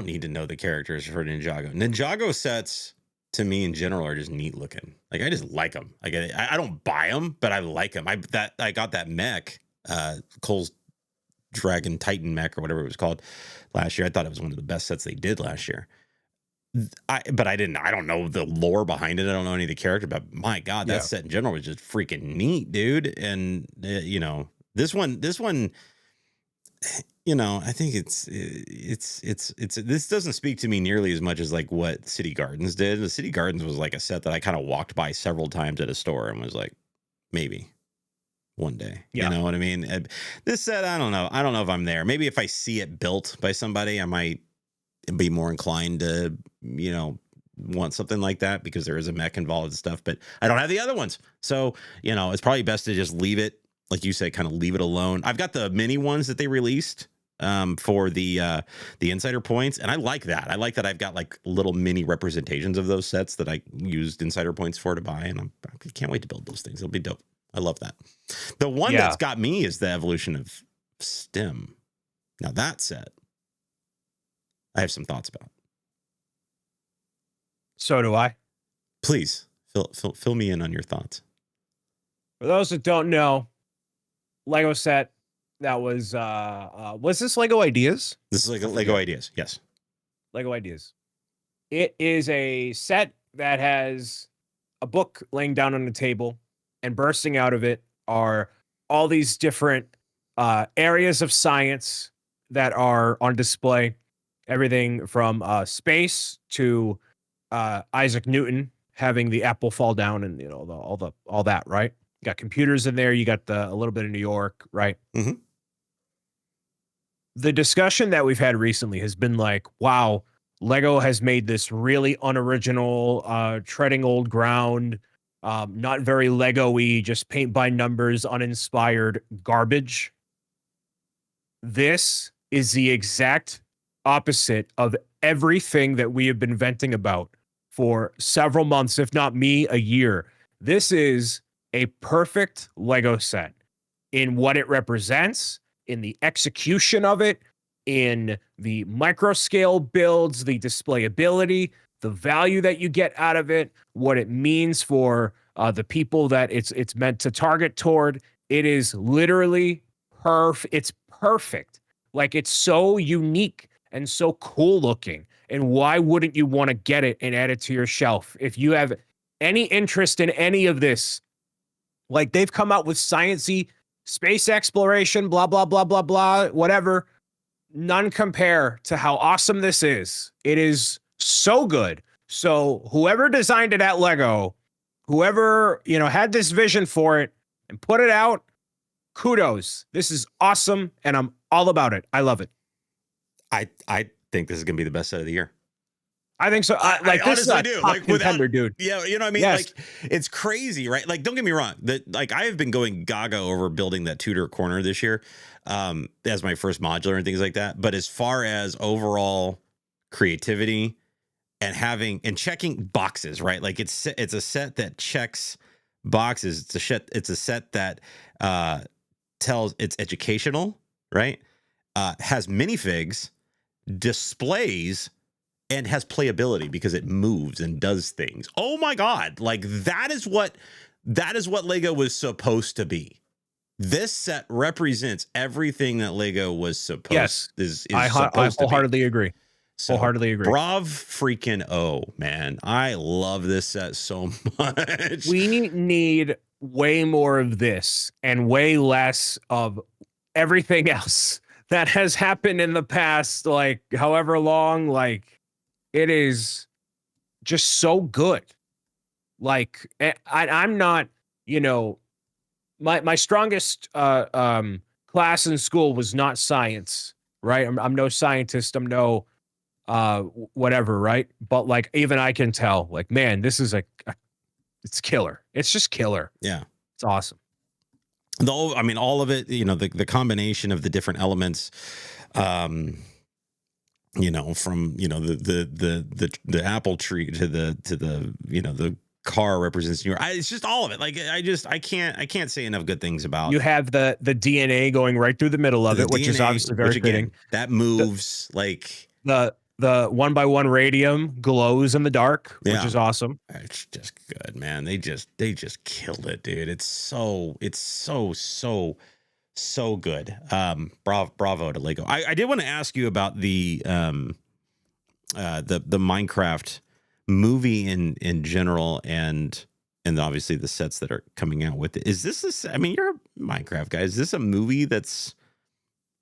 [SPEAKER 2] need to know the characters for Ninjago. Ninjago sets to me in general are just neat looking. Like I just like them. Like I don't buy them, but I like them. I got that mech, Cole's Dragon Titan mech or whatever it was called last year. I thought it was one of the best sets they did last year. But I don't know the lore behind it. I don't know any of the character, but my God, that set in general was just freaking neat, dude. And this one, I think this doesn't speak to me nearly as much as like what City Gardens did. The City Gardens was like a set that I kind of walked by several times at a store and was like, maybe one day.
[SPEAKER 1] Yeah.
[SPEAKER 2] You know what I mean? This set, I don't know. I don't know if I'm there. Maybe if I see it built by somebody, I might be more inclined to, want something like that because there is a mech involved and stuff, but I don't have the other ones. So, it's probably best to just leave it, like you say, kind of leave it alone. I've got the mini ones that they released for the insider points, and I like that. I like that I've got like little mini representations of those sets that I used insider points for to buy, and I can't wait to build those things. It'll be dope. I love that. The one that's got me is the evolution of Stem. Now that set, I have some thoughts about.
[SPEAKER 1] So do I.
[SPEAKER 2] Please fill me in on your thoughts.
[SPEAKER 1] For those that don't know, Lego set that was this Lego Ideas?
[SPEAKER 2] This is like a Lego Ideas. Yes.
[SPEAKER 1] Lego Ideas. It is a set that has a book laying down on the table, and bursting out of it are all these different areas of science that are on display. Everything from space to Isaac Newton having the apple fall down, and all that, right? You got computers in there. You got a little bit of New York, right?
[SPEAKER 2] Mm-hmm.
[SPEAKER 1] The discussion that we've had recently has been like, wow, Lego has made this really unoriginal, treading old ground, not very Lego-y, just paint by numbers, uninspired garbage. This is the exact opposite of everything that we have been venting about for several months, if not a year. This is a perfect Lego set in what it represents, in the execution of it, in the micro scale builds, the displayability, the value that you get out of it, what it means for the people that it's meant to target toward. It is literally perfect. It's perfect. Like, it's so unique and so cool looking. And why wouldn't you want to get it and add it to your shelf? If you have any interest in any of this, like, they've come out with sciencey space exploration, blah, blah, blah, blah, blah, whatever. None compare to how awesome this is. It is so good. So whoever designed it at Lego, whoever, had this vision for it and put it out, kudos. This is awesome, and I'm all about it. I love it.
[SPEAKER 2] I think this is going to be the best set of the year.
[SPEAKER 1] I think so.
[SPEAKER 2] I
[SPEAKER 1] this
[SPEAKER 2] honestly
[SPEAKER 1] is
[SPEAKER 2] do.
[SPEAKER 1] Like, contender, dude.
[SPEAKER 2] Yeah, you know what I mean?
[SPEAKER 1] Yes.
[SPEAKER 2] Like, it's crazy, right? Like, don't get me wrong. I have been going gaga over building that Tudor corner this year as my first modular and things like that. But as far as overall creativity and checking boxes, right? Like, it's a set that checks boxes. It's a set that tells it's educational, right? Has minifigs, displays, and has playability because it moves and does things. Oh my God. Like, that is what Lego was supposed to be. This set represents everything that Lego was supposed
[SPEAKER 1] I wholeheartedly agree.
[SPEAKER 2] So,
[SPEAKER 1] wholeheartedly agree.
[SPEAKER 2] Brav freaking man. I love this set so much.
[SPEAKER 1] We need way more of this and way less of everything else that has happened in the past, like, however long. Like, it is just so good. Like, I'm not, my strongest class in school was not science, right? I'm no scientist. I'm no whatever, right? But, like, even I can tell, like, man, this is it's killer. It's just killer.
[SPEAKER 2] Yeah.
[SPEAKER 1] It's awesome.
[SPEAKER 2] All of it, the combination of the different elements, from the apple tree to the car represents New York. It's just all of it. Like, I can't say enough good things about.
[SPEAKER 1] You have the DNA going right through the middle of it, which is obviously very fitting.
[SPEAKER 2] That moves
[SPEAKER 1] the 1x1 radium glows in the dark, which is awesome.
[SPEAKER 2] It's just good, man. They just killed it, dude. It's so good. Bravo to Lego. I did want to ask you about the Minecraft movie in general, and obviously the sets that are coming out with it. Is this you're a Minecraft guy. Is this a movie that's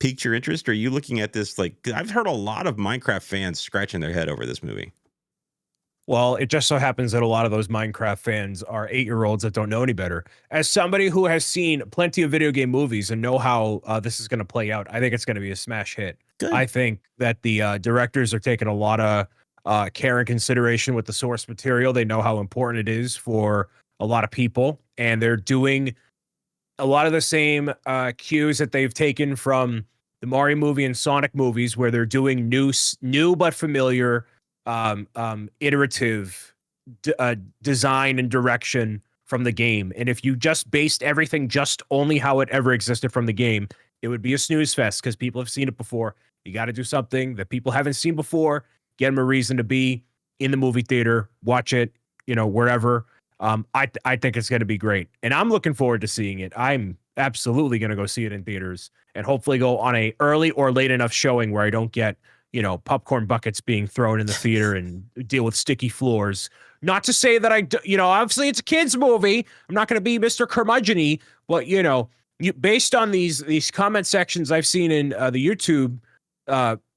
[SPEAKER 2] piqued your interest? Or are you looking at this like, 'cause I've heard a lot of Minecraft fans scratching their head over this movie.
[SPEAKER 1] Well, it just so happens that a lot of those Minecraft fans are 8-year-olds that don't know any better. As somebody who has seen plenty of video game movies and know how this is going to play out, I think it's going to be a smash hit.
[SPEAKER 2] Good.
[SPEAKER 1] I think that the directors are taking a lot of care and consideration with the source material. They know how important it is for a lot of people, and they're doing a lot of the same cues that they've taken from the Mario movie and Sonic movies, where they're doing new but familiar, iterative design and direction from the game. And if you just based everything just only how it ever existed from the game, it would be a snooze fest because people have seen it before. You got to do something that people haven't seen before. Get them a reason to be in the movie theater, watch it, wherever. I think it's going to be great, and I'm looking forward to seeing it. I'm absolutely going to go see it in theaters, and hopefully go on a early or late enough showing where I don't get popcorn buckets being thrown in the theater and deal with sticky floors. Not to say that obviously it's a kids movie. I'm not going to be Mr. Curmudgeon-y, but based on these comment sections I've seen in the YouTube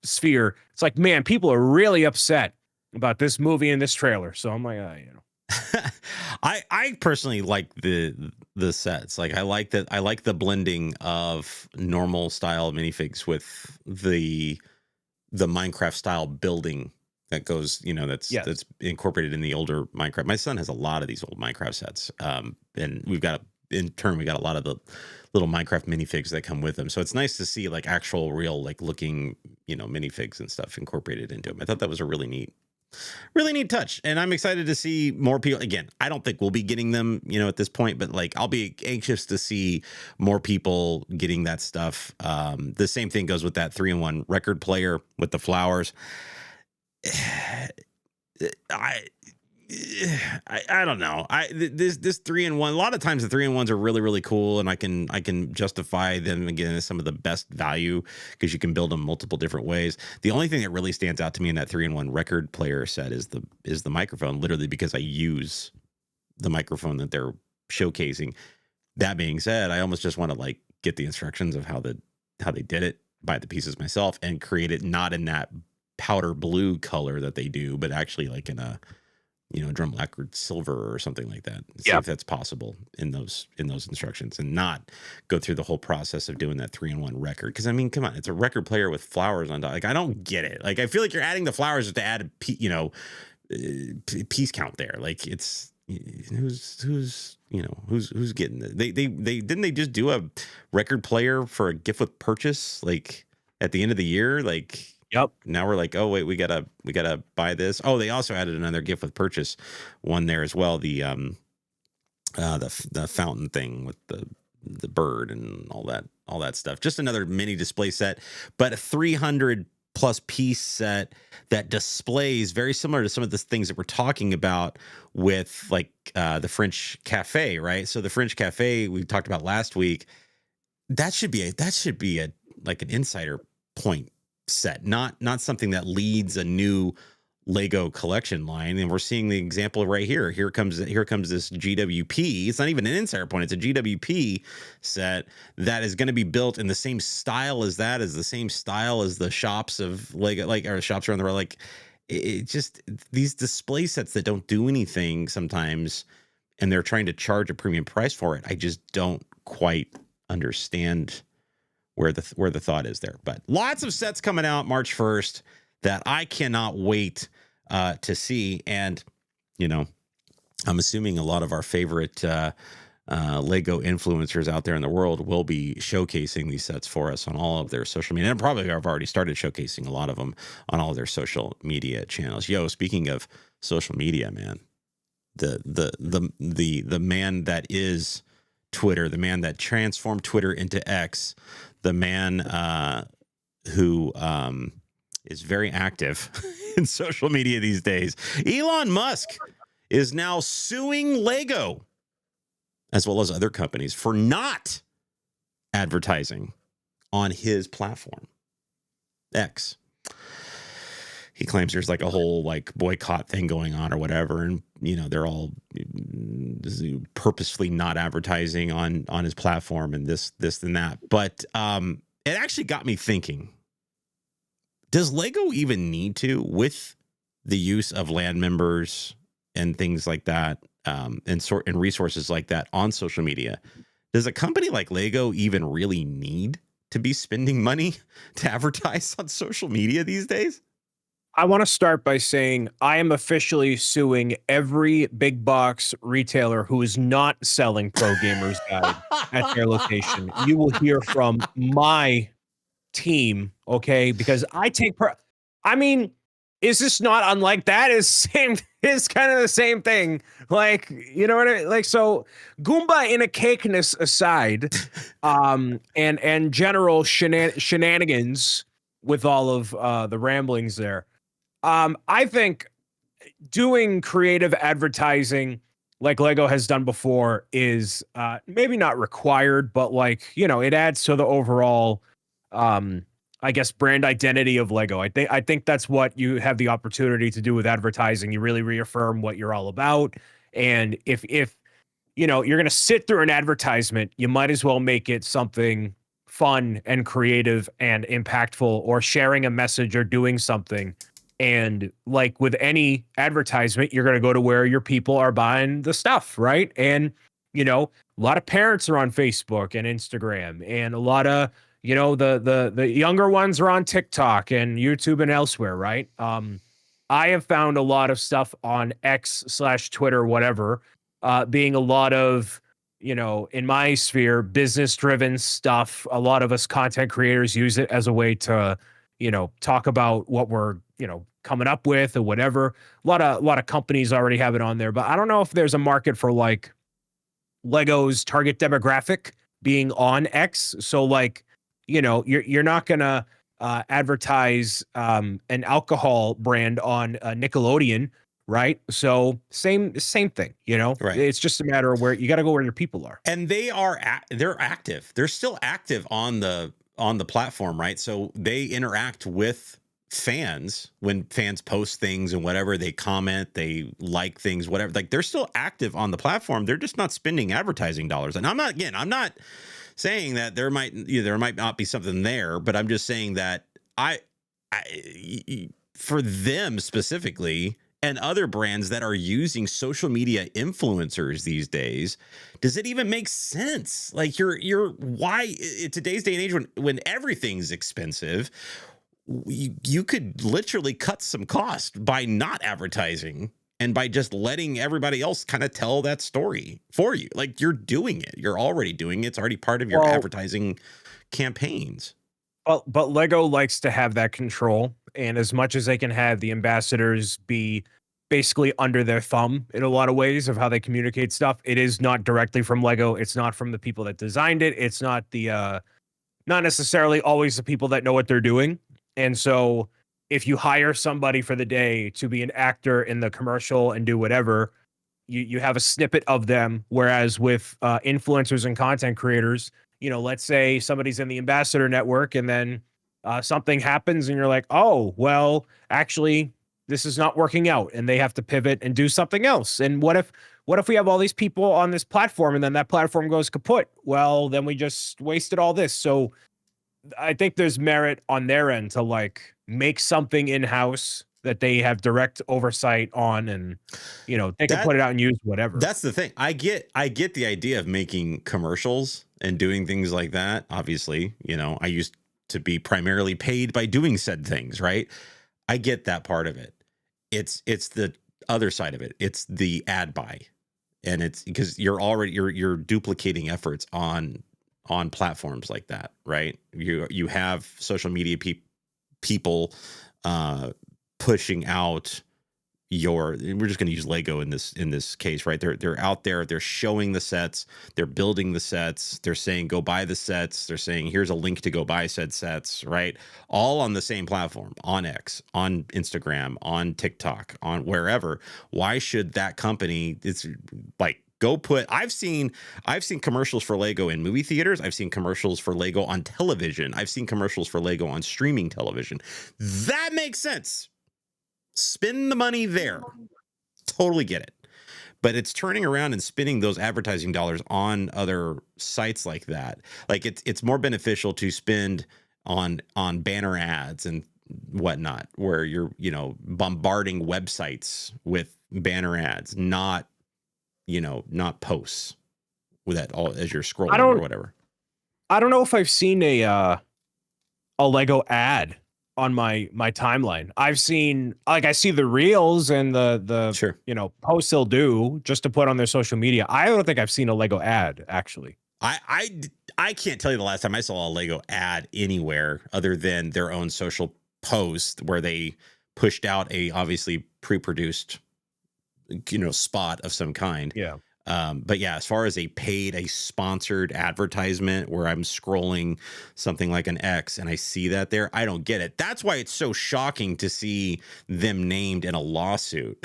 [SPEAKER 1] sphere, it's like, man, people are really upset about this movie and this trailer. So I'm like,
[SPEAKER 2] I personally like the sets. Like I like the blending of normal style minifigs with the Minecraft style building that goes, that's incorporated in the older Minecraft. My son has a lot of these old Minecraft sets. And we got a lot of the little Minecraft minifigs that come with them. So it's nice to see like actual real, like looking, minifigs and stuff incorporated into them. I thought that was a really neat touch, and I'm excited to see more people. Again, I don't think we'll be getting them, at this point, but like I'll be anxious to see more people getting that stuff. The same thing goes with that 3-in-1 record player with the flowers. I don't know. This 3-in-1. A lot of times the 3-in-1s are really, really cool, and I can justify them again as some of the best value because you can build them multiple different ways. The only thing that really stands out to me in that 3-in-1 record player set is the microphone, literally because I use the microphone that they're showcasing. That being said, I almost just want to like get the instructions of how they did it, buy the pieces myself, and create it not in that powder blue color that they do, but actually like in a drum lacquered silver or something like that. See if that's possible in those instructions, and not go through the whole process of doing that 3-in-1 record. Because I mean, come on, it's a record player with flowers on top. Like I don't get it. Like I feel like you're adding the flowers to add a piece count there. Like it's who's getting it. They didn't they just do a record player for a gift with purchase like at the end of the year, like.
[SPEAKER 1] Yep.
[SPEAKER 2] Now we're like, oh wait, we gotta buy this. Oh, they also added another gift with purchase one there as well. The fountain thing with the bird and all that stuff. Just another mini display set, but a 300 plus piece set that displays very similar to some of the things that we're talking about with like the French Cafe, right? So the French Cafe we talked about last week. That should be a like an insider point set, not something that leads a new Lego collection line. And we're seeing the example right here. Here comes this GWP. It's not even an insider point. It's a GWP set that is going to be built in the same style as the same style as the shops of Lego, like our shops around the world. Like it just, these display sets that don't do anything sometimes, and they're trying to charge a premium price for it. I just don't quite understand where the thought is there. But lots of sets coming out March 1st that I cannot wait to see. And, I'm assuming a lot of our favorite Lego influencers out there in the world will be showcasing these sets for us on all of their social media. And probably have already started showcasing a lot of them on all of their social media channels. Yo, speaking of social media, man, the man that is Twitter, the man that transformed Twitter into X, the man who is very active in social media these days. Elon Musk is now suing Lego, as well as other companies, for not advertising on his platform, X. He claims there's like a whole like boycott thing going on or whatever. And, they're all purposefully not advertising on his platform and this and that. But it actually got me thinking, does Lego even need to, with the use of land members and things like that, and resources like that on social media, does a company like Lego even really need to be spending money to advertise on social media these days?
[SPEAKER 1] I want to start by saying I am officially suing every big box retailer who is not selling Pro Gamers Guide at their location. You will hear from my team, okay? Because I take I mean, is this not unlike that? Is same is kind of the same thing. Like, you know what I mean? Like, so Goomba in a cakeness aside, and general shenanigans with all of the ramblings there. I think doing creative advertising like Lego has done before is maybe not required, but like, you know, it adds to the overall um I guess brand identity of Lego. I think that's what you have the opportunity to do with advertising. You really reaffirm what you're all about. And if you know, you're going to sit through an advertisement, you might as well make it something fun and creative and impactful, or sharing a message or doing something. And like with any advertisement, you're going to go to where your people are buying the stuff, right? And, you know, a lot of parents are on Facebook and Instagram, and a lot of, you know, the younger ones are on TikTok and YouTube and elsewhere, right? I have found a lot of stuff on X/Twitter, whatever, being a lot of, you know, in my sphere, business driven stuff. A lot of us content creators use it as a way to, you know, talk about what we're, you know, coming up with or whatever. A lot of companies already have it on there, but I don't know if there's a market for like Lego's target demographic being on X. So like, you know, you're not gonna advertise an alcohol brand on Nickelodeon, right? So same thing, you know.
[SPEAKER 2] Right.
[SPEAKER 1] It's just a matter of where you got to go where your people are.
[SPEAKER 2] And they're active. They're still active on the platform, right? So they interact with fans when fans post things and whatever, they comment, they like things, whatever. Like, they're still active on the platform. They're just not spending advertising dollars. And I'm not saying that there might not be something there, but I'm just saying that I for them specifically, and other brands that are using social media influencers these days, does it even make sense? Like, why in today's day and age, when everything's expensive, you could literally cut some cost by not advertising and by just letting everybody else kind of tell that story for you. Like, you're doing it. You're already doing it. It's already part of your advertising campaigns.
[SPEAKER 1] But Lego likes to have that control, and as much as they can have the ambassadors be basically under their thumb in a lot of ways of how they communicate stuff, it is not directly from Lego. It's not from the people that designed it. It's not the not necessarily always the people that know what they're doing. And so if you hire somebody for the day to be an actor in the commercial and do whatever, you have a snippet of them. Whereas with influencers and content creators, you know, let's say somebody's in the ambassador network, and then something happens and you're like, oh, well, actually, this is not working out, and they have to pivot and do something else. And what if we have all these people on this platform and then that platform goes kaput? Well, then we just wasted all this. So I think there's merit on their end to like make something in-house that they have direct oversight on, and, you know, they can put it out and use whatever.
[SPEAKER 2] That's the thing. I get the idea of making commercials and doing things like that. Obviously, you know, I used to be primarily paid by doing said things, right? I get that part of it. It's the other side of it. It's the ad buy. And it's because you're duplicating efforts on platforms like that, right? You have social media people pushing out we're just going to use Lego in this case, right? They're out there, they're showing the sets, they're building the sets, they're saying go buy the sets, they're saying here's a link to go buy said sets, right? All on the same platform, on X, on Instagram, on TikTok, on wherever. Why should that company, it's like, I've seen commercials for Lego in movie theaters. I've seen commercials for Lego on television. I've seen commercials for Lego on streaming television. That makes sense. Spend the money there. Totally get it. but it's turning around and spending those advertising dollars on other sites like that. Like it's more beneficial to spend on banner ads and whatnot, where you're, you know, bombarding websites with banner ads, not, you know, not posts with that all as you're scrolling or whatever.
[SPEAKER 1] I don't know if I've seen a Lego ad on my timeline. I've seen, like, I see the reels and the
[SPEAKER 2] Sure.
[SPEAKER 1] you know, posts they'll do just to put on their social media. I don't think I've seen a Lego ad actually.
[SPEAKER 2] I can't tell you the last time I saw a Lego ad anywhere other than their own social post where they pushed out a obviously pre-produced, you know, spot of some kind.
[SPEAKER 1] Yeah.
[SPEAKER 2] But yeah, as far as a sponsored advertisement where I'm scrolling something like an X and I see that there, I don't get it. That's why it's so shocking to see them named in a lawsuit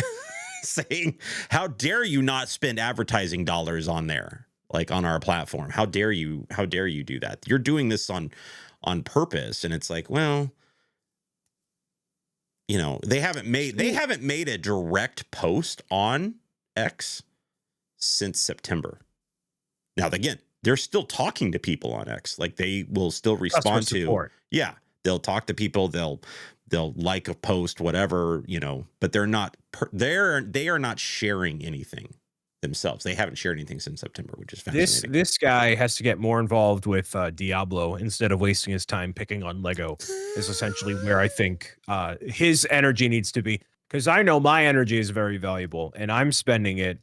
[SPEAKER 2] saying, how dare you not spend advertising dollars on there, like on our platform? How dare you do that? You're doing this on purpose. And it's like, well, you know, they haven't made a direct post on X since September. Now, again, they're still talking to people on X. Like, they will still respond to, yeah, they'll talk to people. They'll like a post, whatever, you know, but they're not, they are not sharing anything themselves. They haven't shared anything since September, which is fascinating.
[SPEAKER 1] This guy has to get more involved with Diablo instead of wasting his time picking on Lego is essentially where I think his energy needs to be. Because I know my energy is very valuable and I'm spending it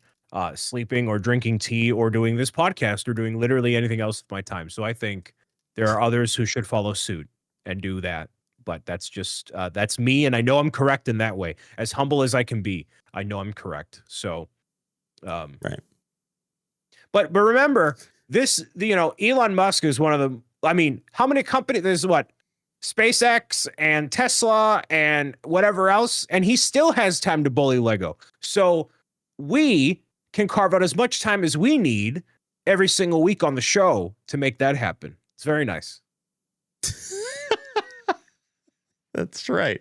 [SPEAKER 1] sleeping or drinking tea or doing this podcast or doing literally anything else with my time. So I think there are others who should follow suit and do that. But that's just, that's me. And I know I'm correct in that way. As humble as I can be, I know I'm correct. So,
[SPEAKER 2] right.
[SPEAKER 1] But remember this, you know, Elon Musk is one of the, I mean, how many companies, there's what, SpaceX and Tesla and whatever else. And he still has time to bully Lego. So we can carve out as much time as we need every single week on the show to make that happen. It's very nice.
[SPEAKER 2] That's right.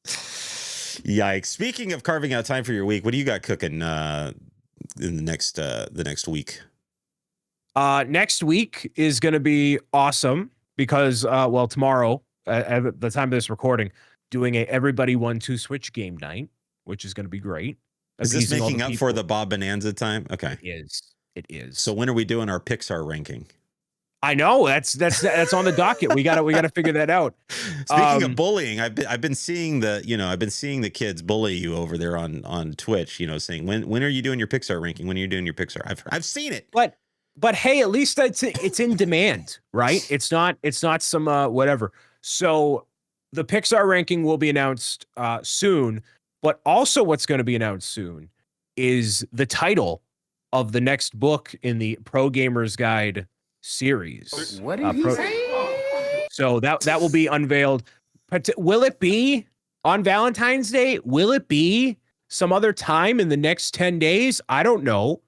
[SPEAKER 2] Yikes. Speaking of carving out time for your week, what do you got cooking in the next week?
[SPEAKER 1] Next week is going to be awesome because, well, tomorrow at the time of this recording, doing a Everybody 1-2 Switch game night, which is going to be great.
[SPEAKER 2] Is this making up for the Bob Bonanza time? Okay.
[SPEAKER 1] It is.
[SPEAKER 2] So when are we doing our Pixar ranking?
[SPEAKER 1] I know that's on the docket. We gotta figure that out.
[SPEAKER 2] Speaking of bullying, I've been seeing the kids bully you over there on Twitch, you know, saying when are you doing your Pixar ranking? When are you doing your Pixar? I've seen it.
[SPEAKER 1] But hey, at least it's in demand, right? It's not some whatever. So the Pixar ranking will be announced soon, but also what's going to be announced soon is the title of the next book in the Pro Gamers Guide series.
[SPEAKER 3] What did he say?
[SPEAKER 1] So that will be unveiled. Will it be on Valentine's Day? Will it be some other time in the next 10 days? I don't know.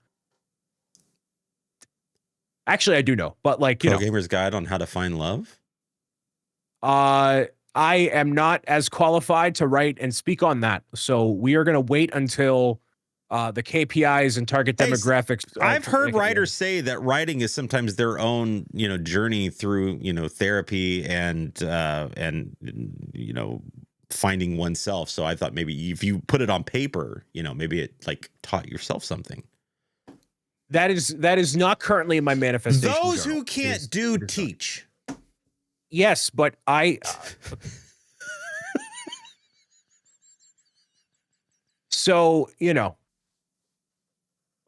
[SPEAKER 1] Actually, I do know, but like, you
[SPEAKER 2] Pro
[SPEAKER 1] know,
[SPEAKER 2] Gamer's Guide on how to find love.
[SPEAKER 1] I am not as qualified to write and speak on that. So we are going to wait until the KPIs and target demographics.
[SPEAKER 2] I've heard writers say that writing is sometimes their own, you know, journey through, you know, therapy and you know, finding oneself. So I thought maybe if you put it on paper, you know, maybe it like taught yourself something.
[SPEAKER 1] That is not currently in my manifestation.
[SPEAKER 2] Those who can't teach.
[SPEAKER 1] Yes, but so, you know,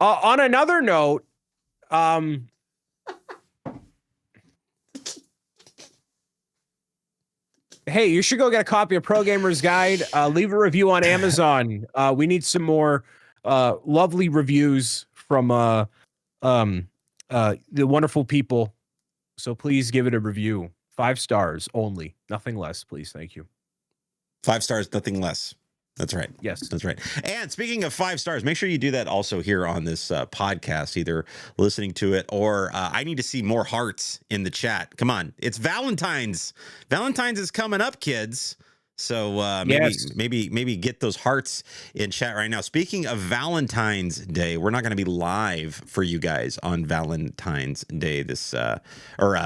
[SPEAKER 1] on another note, hey, you should go get a copy of Pro Gamers Guide. Leave a review on Amazon. We need some more lovely reviews from the wonderful people. So please give it a review. 5 stars only, nothing less, please. Thank you.
[SPEAKER 2] 5 stars, nothing less. That's right.
[SPEAKER 1] Yes,
[SPEAKER 2] that's right. And speaking of 5 stars, make sure you do that also here on this podcast, either listening to it or I need to see more hearts in the chat. Come on. It's Valentine's. Valentine's is coming up, kids. So
[SPEAKER 1] Yes.
[SPEAKER 2] maybe get those hearts in chat right now. Speaking of Valentine's Day, we're not going to be live for you guys on Valentine's Day this
[SPEAKER 1] For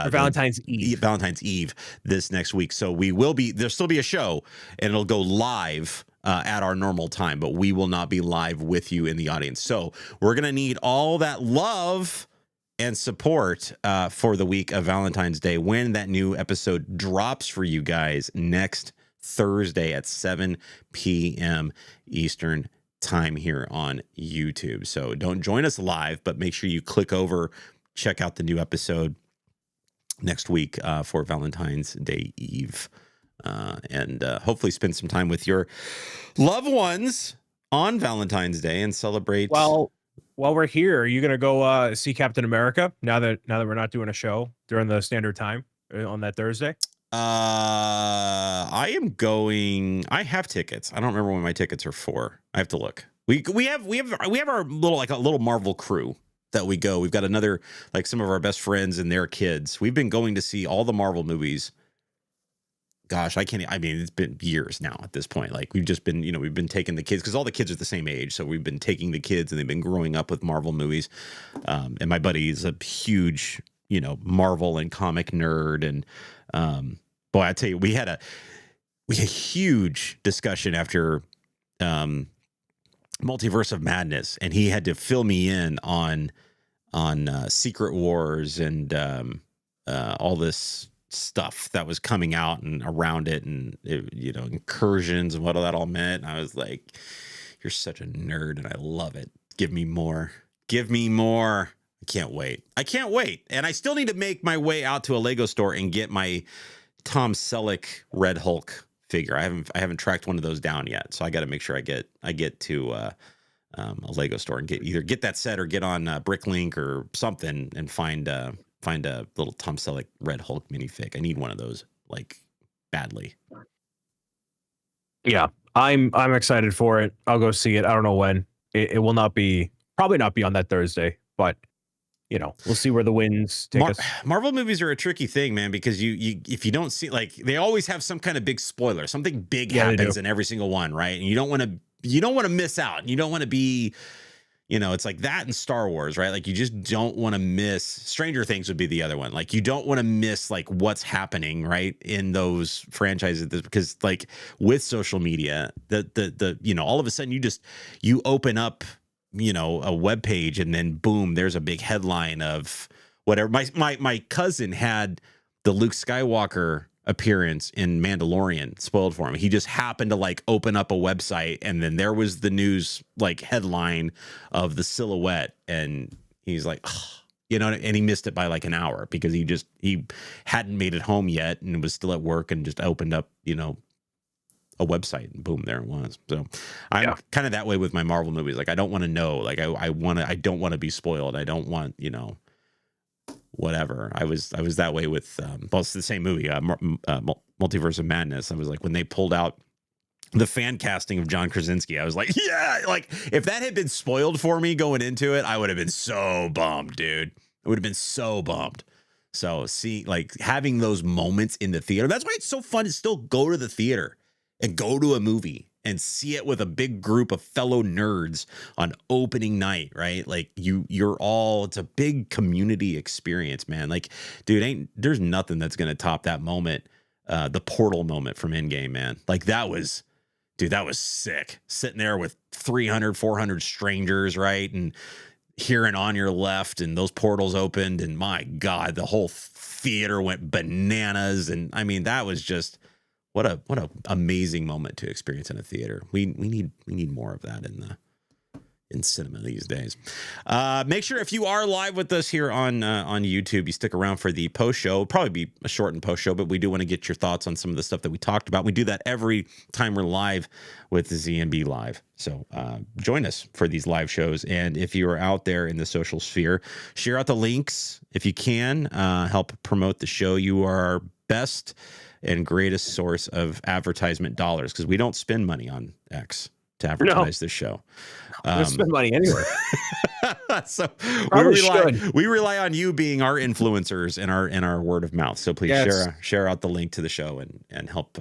[SPEAKER 1] Valentine's Eve.
[SPEAKER 2] Valentine's Eve this next week. So we will be there'll still be a show and it'll go live at our normal time, but we will not be live with you in the audience. So we're going to need all that love and support for the week of Valentine's Day when that new episode drops for you guys next Thursday at 7 p.m. Eastern time here on YouTube. So don't join us live, but make sure you click over, check out the new episode next week for Valentine's Day Eve. And hopefully spend some time with your loved ones on Valentine's Day and celebrate.
[SPEAKER 1] Well, while we're here, are you going to go see Captain America now that we're not doing a show during the standard time on that Thursday?
[SPEAKER 2] I am going. I have tickets. I don't remember when my tickets are for. I have to look. We have our little Marvel crew that we go. We've got another, like, some of our best friends and their kids. We've been going to see all the Marvel movies. Gosh, it's been years now at this point. Like, we've just been, we've been taking the kids because all the kids are the same age. So we've been taking the kids and they've been growing up with Marvel movies. And my buddy is a huge, Marvel and comic nerd. And boy, I tell you, we had a huge discussion after Multiverse of Madness, and he had to fill me in on Secret Wars and all this stuff that was coming out and around it, and incursions and what all that all meant. And I was like, "You're such a nerd, and I love it. Give me more. Give me more." I can't wait. And I still need to make my way out to a Lego store and get my Tom Selleck Red Hulk figure. I haven't tracked one of those down yet, so I got to make sure I get to a Lego store and get that set or get on Bricklink or something and find a little Tom Selleck Red Hulk minifig. I need one of those, like, badly.
[SPEAKER 1] Yeah, I'm excited for it. I'll go see it. I don't know when. It will probably not be on that Thursday, but we'll see where the winds take us.
[SPEAKER 2] Marvel movies are a tricky thing, man, because you if you don't see, like, they always have some kind of big spoiler. Something big happens in every single one, right? And you don't want to miss out. You don't want to be, it's like that in Star Wars, right? Like, you just don't want to miss. Stranger Things would be the other one. Like, you don't want to miss, like, what's happening, right, in those franchises, because, like, with social media, the all of a sudden you open up a web page and then boom, there's a big headline of whatever. My cousin had the Luke Skywalker appearance in Mandalorian spoiled for him. He just happened to, like, open up a website and then there was the news, like, headline of the silhouette, and he's like, and he missed it by like an hour because he hadn't made it home yet and was still at work and just opened up a website and boom, there it was. So I'm kind of that way with my Marvel movies. Like, I don't want to know. Like, I don't want to be spoiled. I don't want, whatever. I was that way with it's the same movie, Multiverse of Madness. I was like, when they pulled out the fan casting of John Krasinski, I was like, yeah, like, if that had been spoiled for me going into it, I would have been so bummed, dude. I would have been so bummed. So having those moments in the theater, that's why it's so fun to still go to the theater and go to a movie and see it with a big group of fellow nerds on opening night, right? Like, it's a big community experience, man. Like, dude, there's nothing that's going to top that moment. The portal moment from Endgame, man. Like, that was sick. Sitting there with 300, 400 strangers, right? And hearing On Your Left, and those portals opened, and my God, the whole theater went bananas. And I mean, that was just, what a amazing moment to experience in a theater. We need more of that in cinema these days. Make sure, if you are live with us here on YouTube, you stick around for the post show. It'll probably be a shortened post show, but we do want to get your thoughts on some of the stuff that we talked about. We do that every time we're live with the ZMB Live. So join us for these live shows. And if you are out there in the social sphere, share out the links if you can. Help promote the show. You are our best and greatest source of advertisement dollars, because we don't spend money on X to advertise this show.
[SPEAKER 1] We spend money anywhere.
[SPEAKER 2] So
[SPEAKER 1] Probably
[SPEAKER 2] we rely on you being our influencers and our word of mouth. So please share out the link to the show and help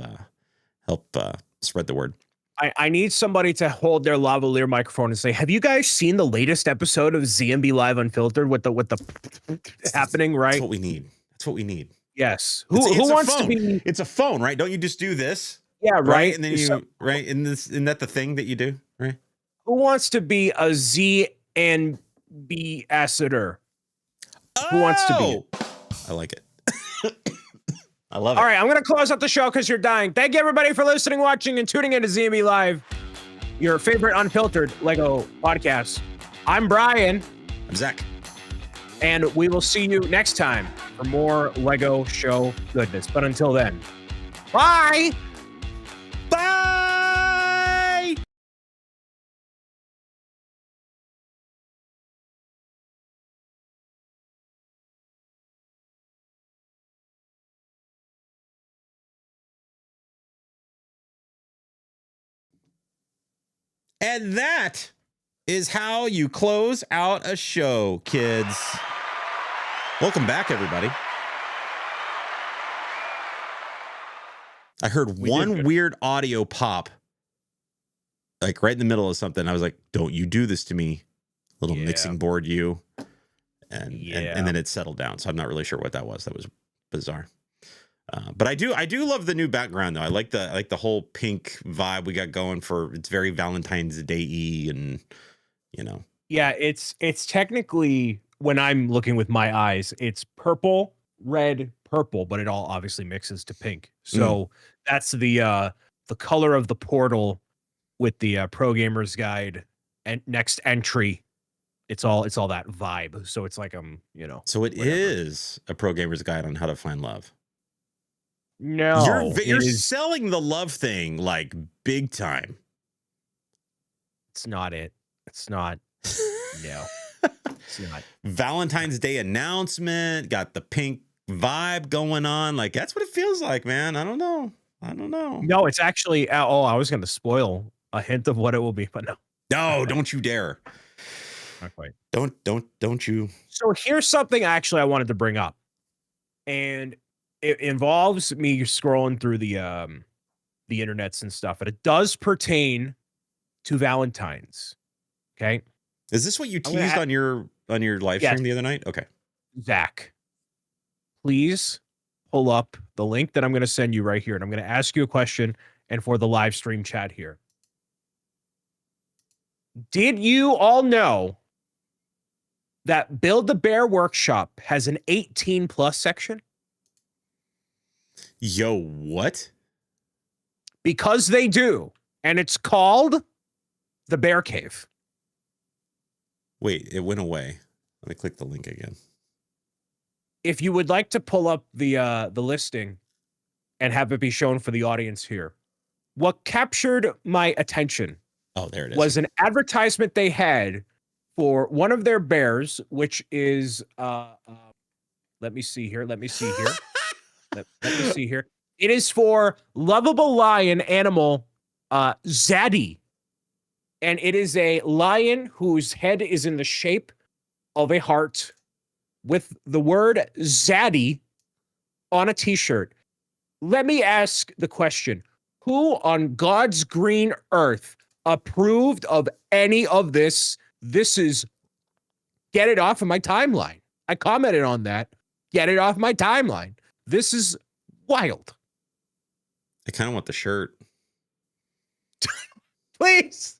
[SPEAKER 2] spread the word.
[SPEAKER 1] I need somebody to hold their lavalier microphone and say, "Have you guys seen the latest episode of ZMB Live Unfiltered with the happening?" Right.
[SPEAKER 2] That's what we need. That's what we need.
[SPEAKER 1] Yes.
[SPEAKER 2] It's
[SPEAKER 1] Who
[SPEAKER 2] a
[SPEAKER 1] wants
[SPEAKER 2] phone.
[SPEAKER 1] to be?
[SPEAKER 2] It's a phone, right? Don't you just do this?
[SPEAKER 1] Yeah. Right.
[SPEAKER 2] And then isn't that the thing that you do? Right.
[SPEAKER 1] Who wants to be a Z and B ambassador? Who wants to be?
[SPEAKER 2] I like it. I love it.
[SPEAKER 1] All right, I'm going to close out the show because you're dying. Thank you, everybody, for listening, watching, and tuning into ZMB Live, your favorite unfiltered Lego podcast. I'm Brian.
[SPEAKER 2] I'm Zach.
[SPEAKER 1] And we will see you next time for more Lego show goodness. But until then, bye!
[SPEAKER 2] Bye! And that is how you close out a show, kids. Welcome back, everybody. I heard one weird audio pop, like right in the middle of something. I was like, don't you do this to me, little mixing board you. And then it settled down. So I'm not really sure what that was. That was bizarre. But I do love the new background though. I like the whole pink vibe we got going for. It's very Valentine's Day-y, and
[SPEAKER 1] Yeah, it's technically, when I'm looking with my eyes, it's purple, red, purple, but it all obviously mixes to pink. So that's the color of the portal with the Pro Gamers Guide and next entry. It's all that vibe. So it's like
[SPEAKER 2] So it is a Pro Gamers Guide on how to find love.
[SPEAKER 1] No,
[SPEAKER 2] you're selling the love thing like big time.
[SPEAKER 1] It's not it. It's not. No, it's not.
[SPEAKER 2] Valentine's Day announcement, got the pink vibe going on. Like, that's what it feels like, man. I don't know.
[SPEAKER 1] No, it's actually, I was going to spoil a hint of what it will be, but no.
[SPEAKER 2] No, don't you dare.
[SPEAKER 1] Not quite.
[SPEAKER 2] Don't you.
[SPEAKER 1] So here's something actually I wanted to bring up. And it involves me scrolling through the internets and stuff, but it does pertain to Valentine's. Okay.
[SPEAKER 2] Is this what you teased on your live stream the other night? Okay.
[SPEAKER 1] Zach, please pull up the link that I'm going to send you right here. And I'm going to ask you a question, and for the live stream chat here. Did you all know that Build-A-Bear Workshop has an 18+ section?
[SPEAKER 2] Yo, what?
[SPEAKER 1] Because they do. And it's called the Bear Cave.
[SPEAKER 2] Wait, it went away. Let me click the link again.
[SPEAKER 1] If you would like to pull up the listing and have it be shown for the audience here, what captured my attention
[SPEAKER 2] there it is.
[SPEAKER 1] Was an advertisement they had for one of their bears, which is let me see here. Let me see here. It is for lovable lion animal Zaddy. And it is a lion whose head is in the shape of a heart with the word Zaddy on a t-shirt. Let me ask the question. Who on God's green earth approved of any of this? This is, get it off of my timeline. I commented on that. Get it off my timeline. This is wild.
[SPEAKER 2] I kind of want the shirt.
[SPEAKER 1] Please.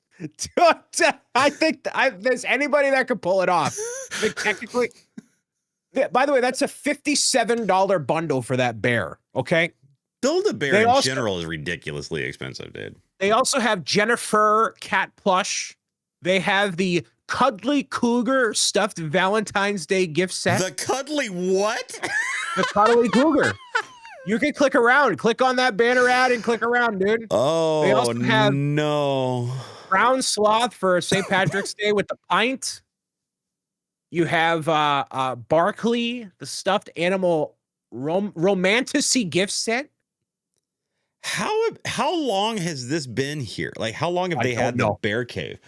[SPEAKER 1] I think there's anybody that could pull it off. But technically, by the way, that's a $57 bundle for that bear. Okay.
[SPEAKER 2] Build-A-Bear in general is ridiculously expensive, dude.
[SPEAKER 1] They also have Jennifer cat plush. They have the Cuddly Cougar stuffed Valentine's Day gift set.
[SPEAKER 2] The Cuddly what?
[SPEAKER 1] The Cuddly Cougar. You can click on that banner ad and click around, dude.
[SPEAKER 2] Oh,
[SPEAKER 1] they also have
[SPEAKER 2] no.
[SPEAKER 1] Brown Sloth for St. Patrick's Day with the pint. You have Barkley, the stuffed animal romanticy gift set.
[SPEAKER 2] How long has this been here? Like, how long have they had the Bear Cave?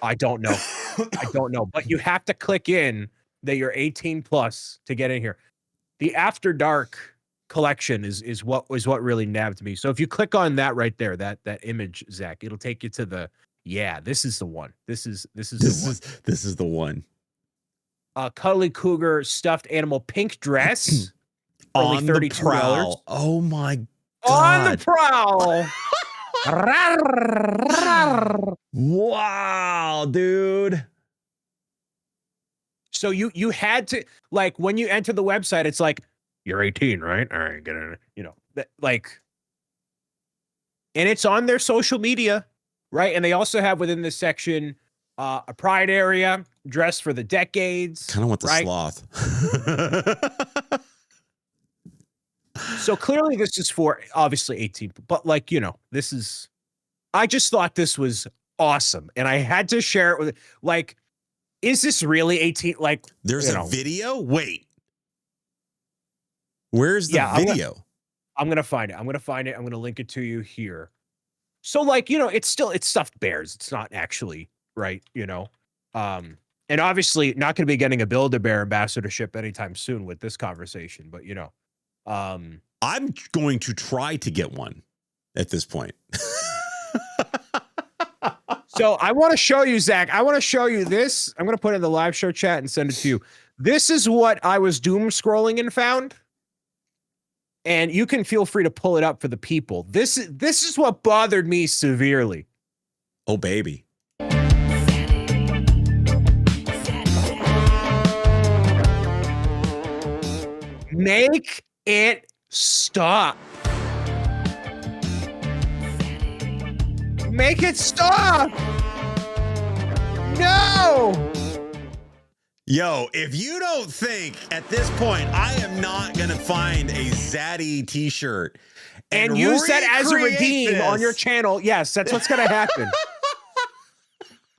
[SPEAKER 1] I don't know. But you have to click in that you're 18+ to get in here. The After Dark collection is what really nabbed me. So if you click on that right there, that image, Zach, it'll take you to the this is the one. This is
[SPEAKER 2] the one.
[SPEAKER 1] Cuddly Cougar stuffed animal pink dress.
[SPEAKER 2] On the
[SPEAKER 1] $32.
[SPEAKER 2] prowl. Oh my
[SPEAKER 1] On
[SPEAKER 2] God.
[SPEAKER 1] the prowl.
[SPEAKER 2] Wow, dude.
[SPEAKER 1] So you had to, like, when you enter the website, it's like, you're 18, right? All right, get in, like, and it's on their social media, right? And they also have within this section a pride area, dress for the decades.
[SPEAKER 2] Kind of want the
[SPEAKER 1] right?
[SPEAKER 2] sloth.
[SPEAKER 1] So clearly this is for obviously 18, but like, this is, I just thought this was awesome. And I had to share it with, like, is this really 18? Like,
[SPEAKER 2] there's a video? Wait. Where's the video?
[SPEAKER 1] I'm going to find it. I'm going to link it to you here. So like, it's stuffed bears. It's not actually, right. And obviously not going to be getting a Build-A-Bear ambassadorship anytime soon with this conversation, but
[SPEAKER 2] I'm going to try to get one at this point.
[SPEAKER 1] So I want to show you, Zach. I want to show you this. I'm going to put it in the live show chat and send it to you. This is what I was doom scrolling and found. And you can feel free to pull it up for the people. This is what bothered me severely.
[SPEAKER 2] Oh, baby.
[SPEAKER 1] Make it stop. Make it stop. No.
[SPEAKER 2] Yo, if you don't think at this point I am not going to find a Zaddy t-shirt
[SPEAKER 1] and use that as a redeem on your channel, yes, that's what's going to happen.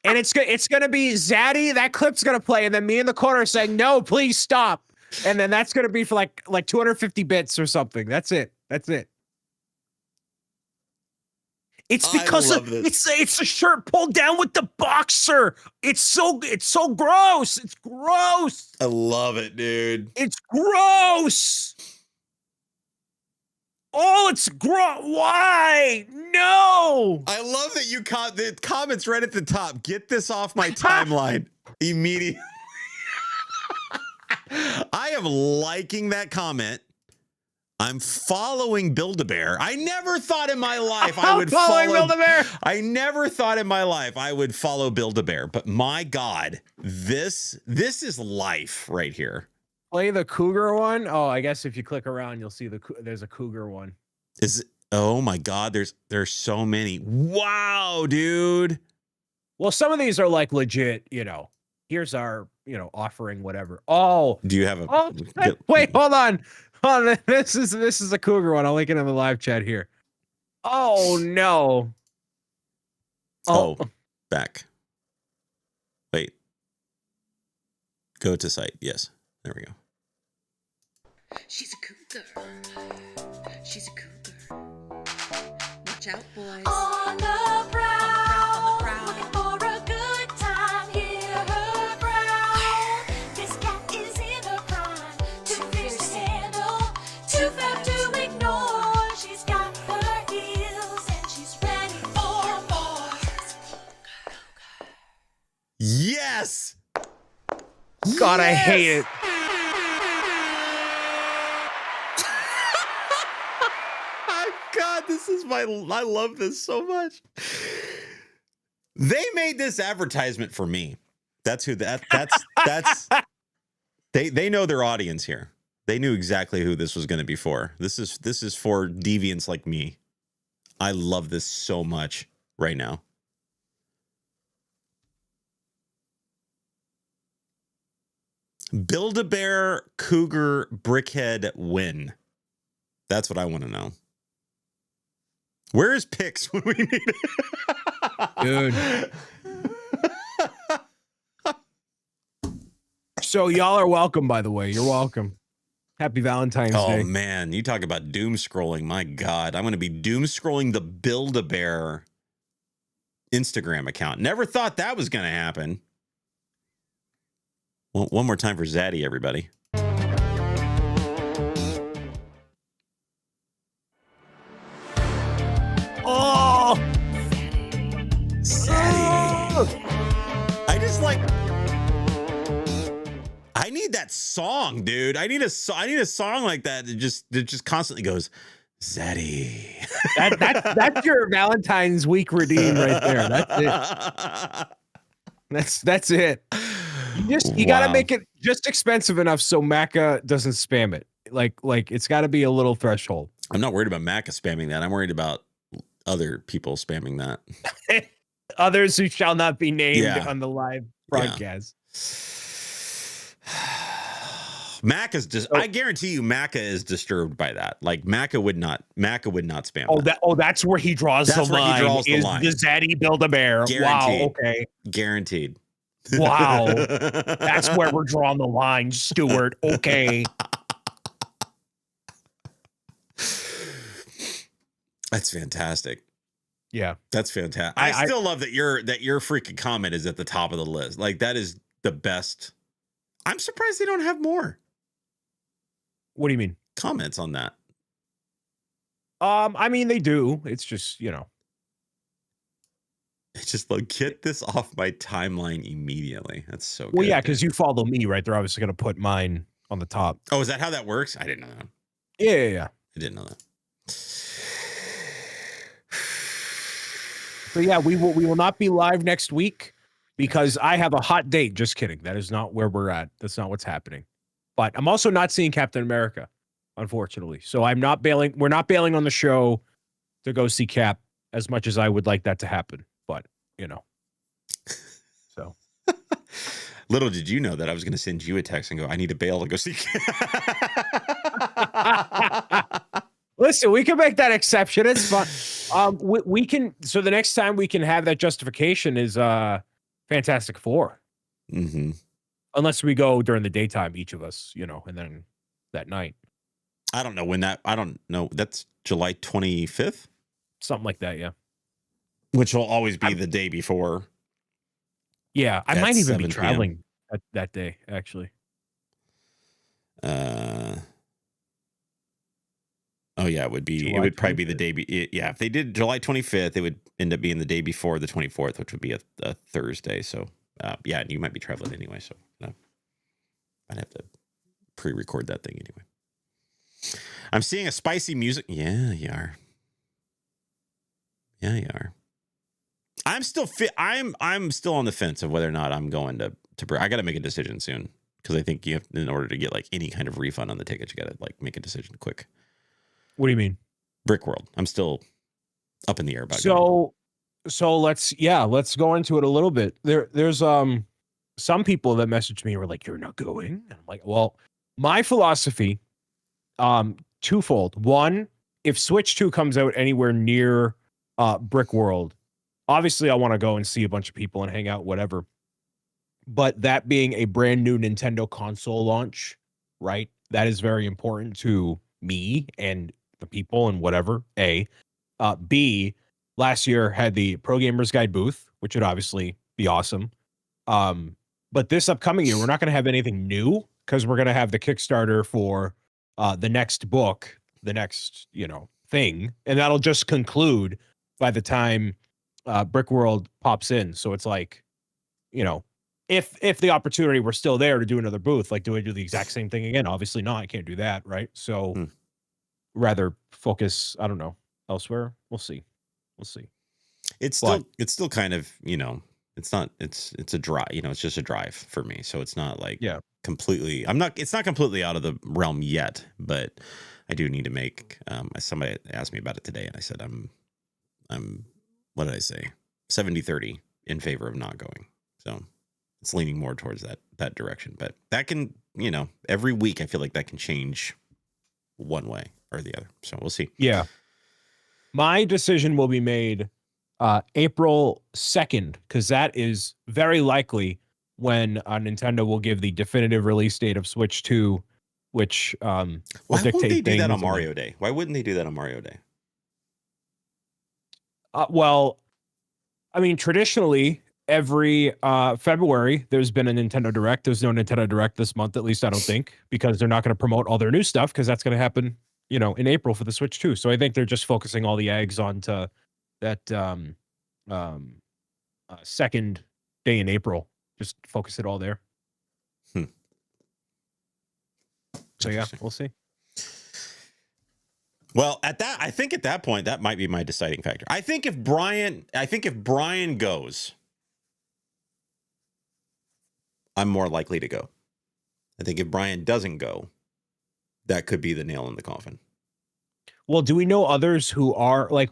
[SPEAKER 1] And it's going to be Zaddy, that clip's going to play, and then me in the corner saying, no, please stop. And then that's going to be for like 250 bits or something. That's it. It's because it's a shirt pulled down with the boxer. It's so gross. It's gross.
[SPEAKER 2] I love it, dude.
[SPEAKER 1] It's gross. Oh, it's gross. Why? No.
[SPEAKER 2] I love that the comments right at the top. Get this off my timeline immediately. I am liking that comment. I'm following Build-A-Bear. I never thought in my life I would follow
[SPEAKER 1] Build-A-Bear.
[SPEAKER 2] I never thought in my life I would follow Build-A-Bear, but my God, this is life right here.
[SPEAKER 1] Play the cougar one. Oh, I guess if you click around, you'll see there's a cougar one.
[SPEAKER 2] Oh my God, there's so many. Wow, dude.
[SPEAKER 1] Well, some of these are like legit, here's our, offering whatever. Oh,
[SPEAKER 2] do you have
[SPEAKER 1] wait, hold on. Oh, this is a cougar one. I'll link it in the live chat here. Oh no.
[SPEAKER 2] Oh, back. Wait. Go to site. Yes. There we go.
[SPEAKER 3] She's a cougar. She's a cougar. Watch out, boys.
[SPEAKER 4] On the prowl. Looking for a good time. Hear her growl. This cat is in her prime. Too fierce to handle. Too fat to ignore. She's got her heels and she's ready for more.
[SPEAKER 2] Yes.
[SPEAKER 1] God, I hate it.
[SPEAKER 2] God, I love this so much. They made this advertisement for me. That's they know their audience here. They knew exactly who this was going to be for. This is for deviants like me. I love this so much right now. Build-A-Bear Cougar Brickhead win. That's what I want to know. Where is Pix when we need it?
[SPEAKER 1] Dude. So y'all are welcome, by the way. You're welcome. Happy Valentine's Day.
[SPEAKER 2] Oh man, you talk about doom scrolling. My God, I'm going to be doom scrolling the Build-A-Bear Instagram account. Never thought that was going to happen. Well, one more time for Zaddy, everybody. I just like. I need that song, dude. I need a song like that that just constantly goes, Zeddy.
[SPEAKER 1] That's your Valentine's week routine right there. That's it. You gotta make it just expensive enough so Macca doesn't spam it. Like it's got to be a little threshold.
[SPEAKER 2] I'm not worried about Macca spamming that. I'm worried about other people spamming that.
[SPEAKER 1] Others who shall not be named on the live broadcast.
[SPEAKER 2] Mac is just. I guarantee you, Macca is disturbed by that. Like Macca would not spam.
[SPEAKER 1] That's where he draws the line. He draws the line. Does Zaddy build a bear?
[SPEAKER 2] Guaranteed.
[SPEAKER 1] Wow. Okay.
[SPEAKER 2] Guaranteed.
[SPEAKER 1] Wow. That's where we're drawing the line, Stuart. Okay.
[SPEAKER 2] That's fantastic.
[SPEAKER 1] Yeah,
[SPEAKER 2] that's fantastic. I still love that your freaking comment is at the top of the list. Like that is the best. I'm surprised they don't have more.
[SPEAKER 1] What do you mean?
[SPEAKER 2] Comments on that?
[SPEAKER 1] I mean they do. It's just,
[SPEAKER 2] it's just like, get this off my timeline immediately. That's so good.
[SPEAKER 1] Well, yeah, because you follow me, right? They're obviously gonna put mine on the top.
[SPEAKER 2] Oh, is that how that works? I didn't know that.
[SPEAKER 1] Yeah.
[SPEAKER 2] I didn't know that.
[SPEAKER 1] So yeah, we will not be live next week because I have a hot date. Just kidding. That is not where we're at. That's not what's happening. But I'm also not seeing Captain America, unfortunately. So I'm not bailing. We're not bailing on the show to go see Cap as much as I would like that to happen. But so.
[SPEAKER 2] Little did you know that I was going to send you a text and go, I need to bail to go see Cap.
[SPEAKER 1] Listen, we can make that exception. It's fun. We can. So the next time we can have that justification is Fantastic Four.
[SPEAKER 2] Mm-hmm.
[SPEAKER 1] Unless we go during the daytime, each of us, and then that night.
[SPEAKER 2] I don't know when that. I don't know. That's July 25th,
[SPEAKER 1] something like that. Yeah.
[SPEAKER 2] Which will always be the day before.
[SPEAKER 1] Yeah, I might even be traveling that day. Actually.
[SPEAKER 2] Oh yeah, it would be. July it would probably 25th. Be the day. Yeah, if they did July 25th, it would end up being the day before the 24th, which would be a Thursday. So, yeah, you might be traveling anyway. So, I'd have to pre-record that thing anyway. I'm seeing a spicy music. Yeah, you are. Yeah, you are. I'm still I'm still on the fence of whether or not I'm going to. I got to make a decision soon because I think you have, in order to get like any kind of refund on the ticket, you got to like make a decision quick.
[SPEAKER 1] What do you mean?
[SPEAKER 2] Brick World. I'm still up in the air about it.
[SPEAKER 1] So let's go into it a little bit. There's some people that messaged me were like, "You're not going." And I'm like, well, my philosophy, twofold. One, if Switch 2 comes out anywhere near Brick World, obviously I want to go and see a bunch of people and hang out, whatever. But that being a brand new Nintendo console launch, right? That is very important to me and the people and whatever. B, last year had the Pro Gamers Guide booth, which would obviously be awesome. But this upcoming year, we're not going to have anything new because we're going to have the Kickstarter for the next book, the next, thing. And that'll just conclude by the time Brick World pops in. So it's like, if the opportunity were still there to do another booth, like, do I do the exact same thing again? Obviously not. I can't do that. Right. So rather focus, I don't know, elsewhere. We'll see.
[SPEAKER 2] It's still kind of, it's a drive, it's just a drive for me. So it's not like completely, it's not completely out of the realm yet, but I do need to make, somebody asked me about it today and I said, I'm what did I say? 70-30 in favor of not going. So it's leaning more towards that direction, but that can, every week I feel like that can change one way or the other. So we'll see.
[SPEAKER 1] Yeah. My decision will be made April 2nd, because that is very likely when Nintendo will give the definitive release date of Switch 2, which will dictate
[SPEAKER 2] Why won't they do that on
[SPEAKER 1] things.
[SPEAKER 2] Mario Day? Why wouldn't they do that on Mario Day?
[SPEAKER 1] Well, I mean, traditionally, every February, there's been a Nintendo Direct. There's no Nintendo Direct this month, at least I don't think, because they're not going to promote all their new stuff, because that's going to happen, in April for the Switch 2. So I think they're just focusing all the eggs onto that second day in April. Just focus it all there. So yeah, we'll see.
[SPEAKER 2] Well, I think at that point, that might be my deciding factor. I think if Brian goes, I'm more likely to go. I think if Brian doesn't go, that could be the nail in the coffin.
[SPEAKER 1] Well, do we know others who are like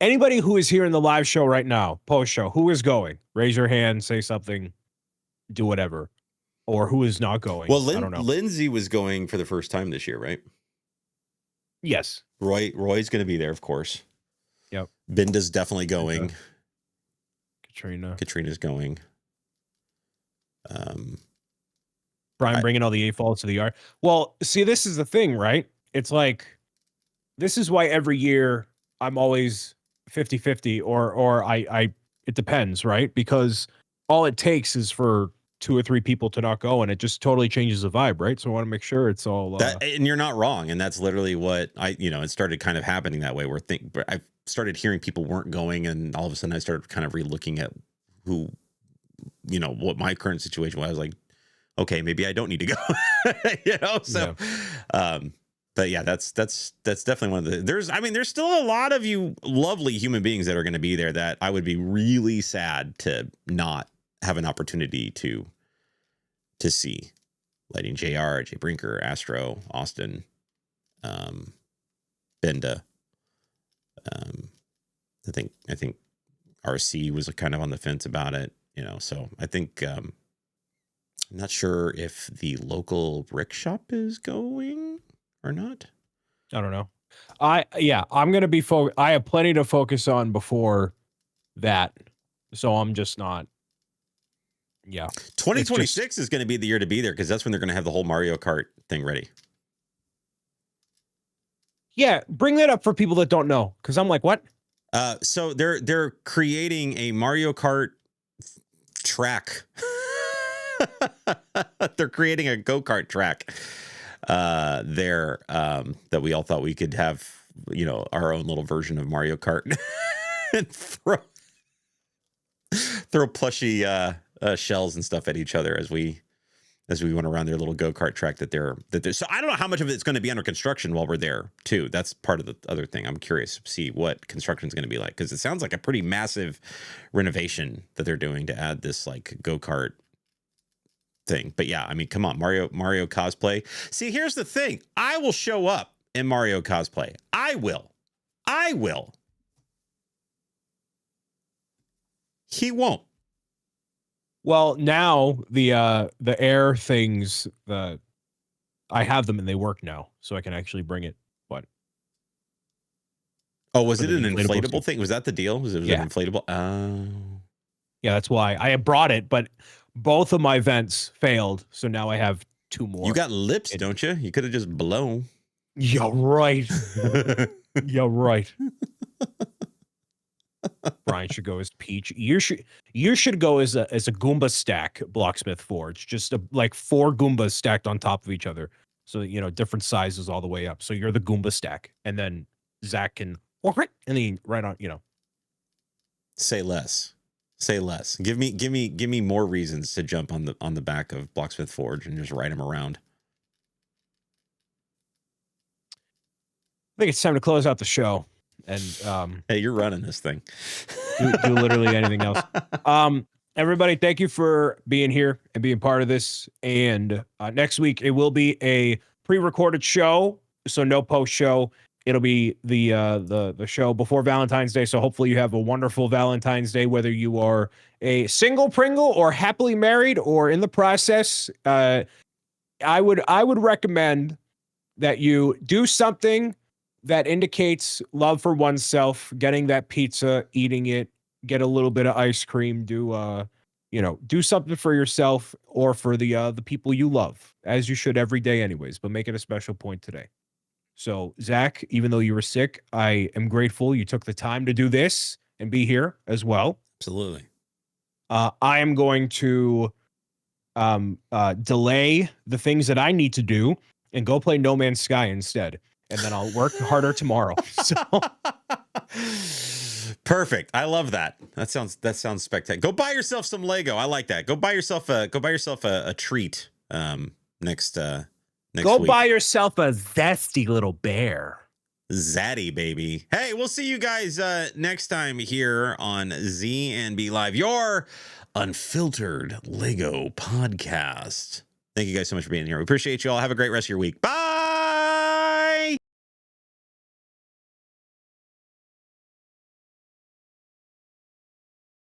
[SPEAKER 1] anybody who is here in the live show right now, post show, who is going? Raise your hand, say something, do whatever. Or who is not going?
[SPEAKER 2] Well,
[SPEAKER 1] I don't know.
[SPEAKER 2] Lindsay was going for the first time this year, right?
[SPEAKER 1] Yes.
[SPEAKER 2] Roy's going to be there, of course.
[SPEAKER 1] Yep.
[SPEAKER 2] Binda's definitely going.
[SPEAKER 1] Katrina's
[SPEAKER 2] going.
[SPEAKER 1] Brian bringing all the AFOLs to the yard. Well, see, this is the thing, right? It's like, this is why every year I'm always 50-50 or I it depends, right? Because all it takes is for 2 or 3 people to not go, and it just totally changes the vibe, right? So I want to make sure it's all.
[SPEAKER 2] And you're not wrong, and that's literally what it started kind of happening that way. I started hearing people weren't going, and all of a sudden I started kind of re-looking at who, what my current situation was. I was like, okay, maybe I don't need to go, So, yeah. But yeah, that's definitely one of the. There's still a lot of you lovely human beings that are going to be there that I would be really sad to not have an opportunity to see. Lighting JR, Jay Brinker, Astro, Austin, Benda. I think RC was kind of on the fence about it, so I think I'm not sure if the local brick shop is going or not.
[SPEAKER 1] I don't know. I'm going to be I have plenty to focus on before that. So I'm just not. Yeah.
[SPEAKER 2] 2026 is going to be the year to be there, because that's when they're going to have the whole Mario Kart thing ready.
[SPEAKER 1] Yeah. Bring that up for people that don't know. Cause I'm like, what?
[SPEAKER 2] So they're creating a Mario Kart track. They're creating a go-kart track there that we all thought we could have, our own little version of Mario Kart and throw plushy shells and stuff at each other as we went around their little go-kart track that they're so I don't know how much of it's going to be under construction while we're there too. That's part of the other thing. I'm curious to see what construction is going to be like, because it sounds like a pretty massive renovation that they're doing to add this like go-kart thing. But yeah, come on, Mario cosplay. See, here's the thing. I will show up in Mario cosplay. I will. He won't.
[SPEAKER 1] Well, now the air things, I have them and they work now, so I can actually bring it. But
[SPEAKER 2] was it an inflatable thing? Was that the deal? Was it an inflatable? Oh,
[SPEAKER 1] yeah, that's why I had brought it, but both of my vents failed, so now I have 2 more.
[SPEAKER 2] You got lips, don't you? You could have just blown.
[SPEAKER 1] Yeah, right. Yeah, right. Brian should go as Peach. You should go as a Goomba stack, Blocksmith Forge. Just like 4 Goombas stacked on top of each other. So, different sizes all the way up. So you're the Goomba stack. And then Zach can, and then right on,
[SPEAKER 2] Say less. Give me more reasons to jump on the back of Blocksmith Forge and just ride him around.
[SPEAKER 1] I think it's time to close out the show. And
[SPEAKER 2] hey, you're running this thing.
[SPEAKER 1] do literally anything else. Everybody, thank you for being here and being part of this. And next week it will be a pre-recorded show, so no post show. It'll be the show before Valentine's Day. So hopefully you have a wonderful Valentine's Day, whether you are a single Pringle or happily married or in the process. I would recommend that you do something that indicates love for oneself, getting that pizza, eating it, get a little bit of ice cream, do something for yourself or for the people you love, as you should every day anyways, but make it a special point today. So Zach, even though you were sick, I am grateful you took the time to do this and be here as well.
[SPEAKER 2] Absolutely.
[SPEAKER 1] I am going to delay the things that I need to do and go play No Man's Sky instead. And then I'll work harder tomorrow. So
[SPEAKER 2] Perfect. I love that. That sounds spectacular. Go buy yourself some Lego. I like that. Go buy yourself a treat next
[SPEAKER 1] Go
[SPEAKER 2] week.
[SPEAKER 1] buy yourself a zesty little bear.
[SPEAKER 2] Zaddy, baby. Hey, we'll see you guys next time here on Z&B Live, your unfiltered Lego podcast. Thank you guys so much for being here. We appreciate you all. Have a great rest of your week. Bye.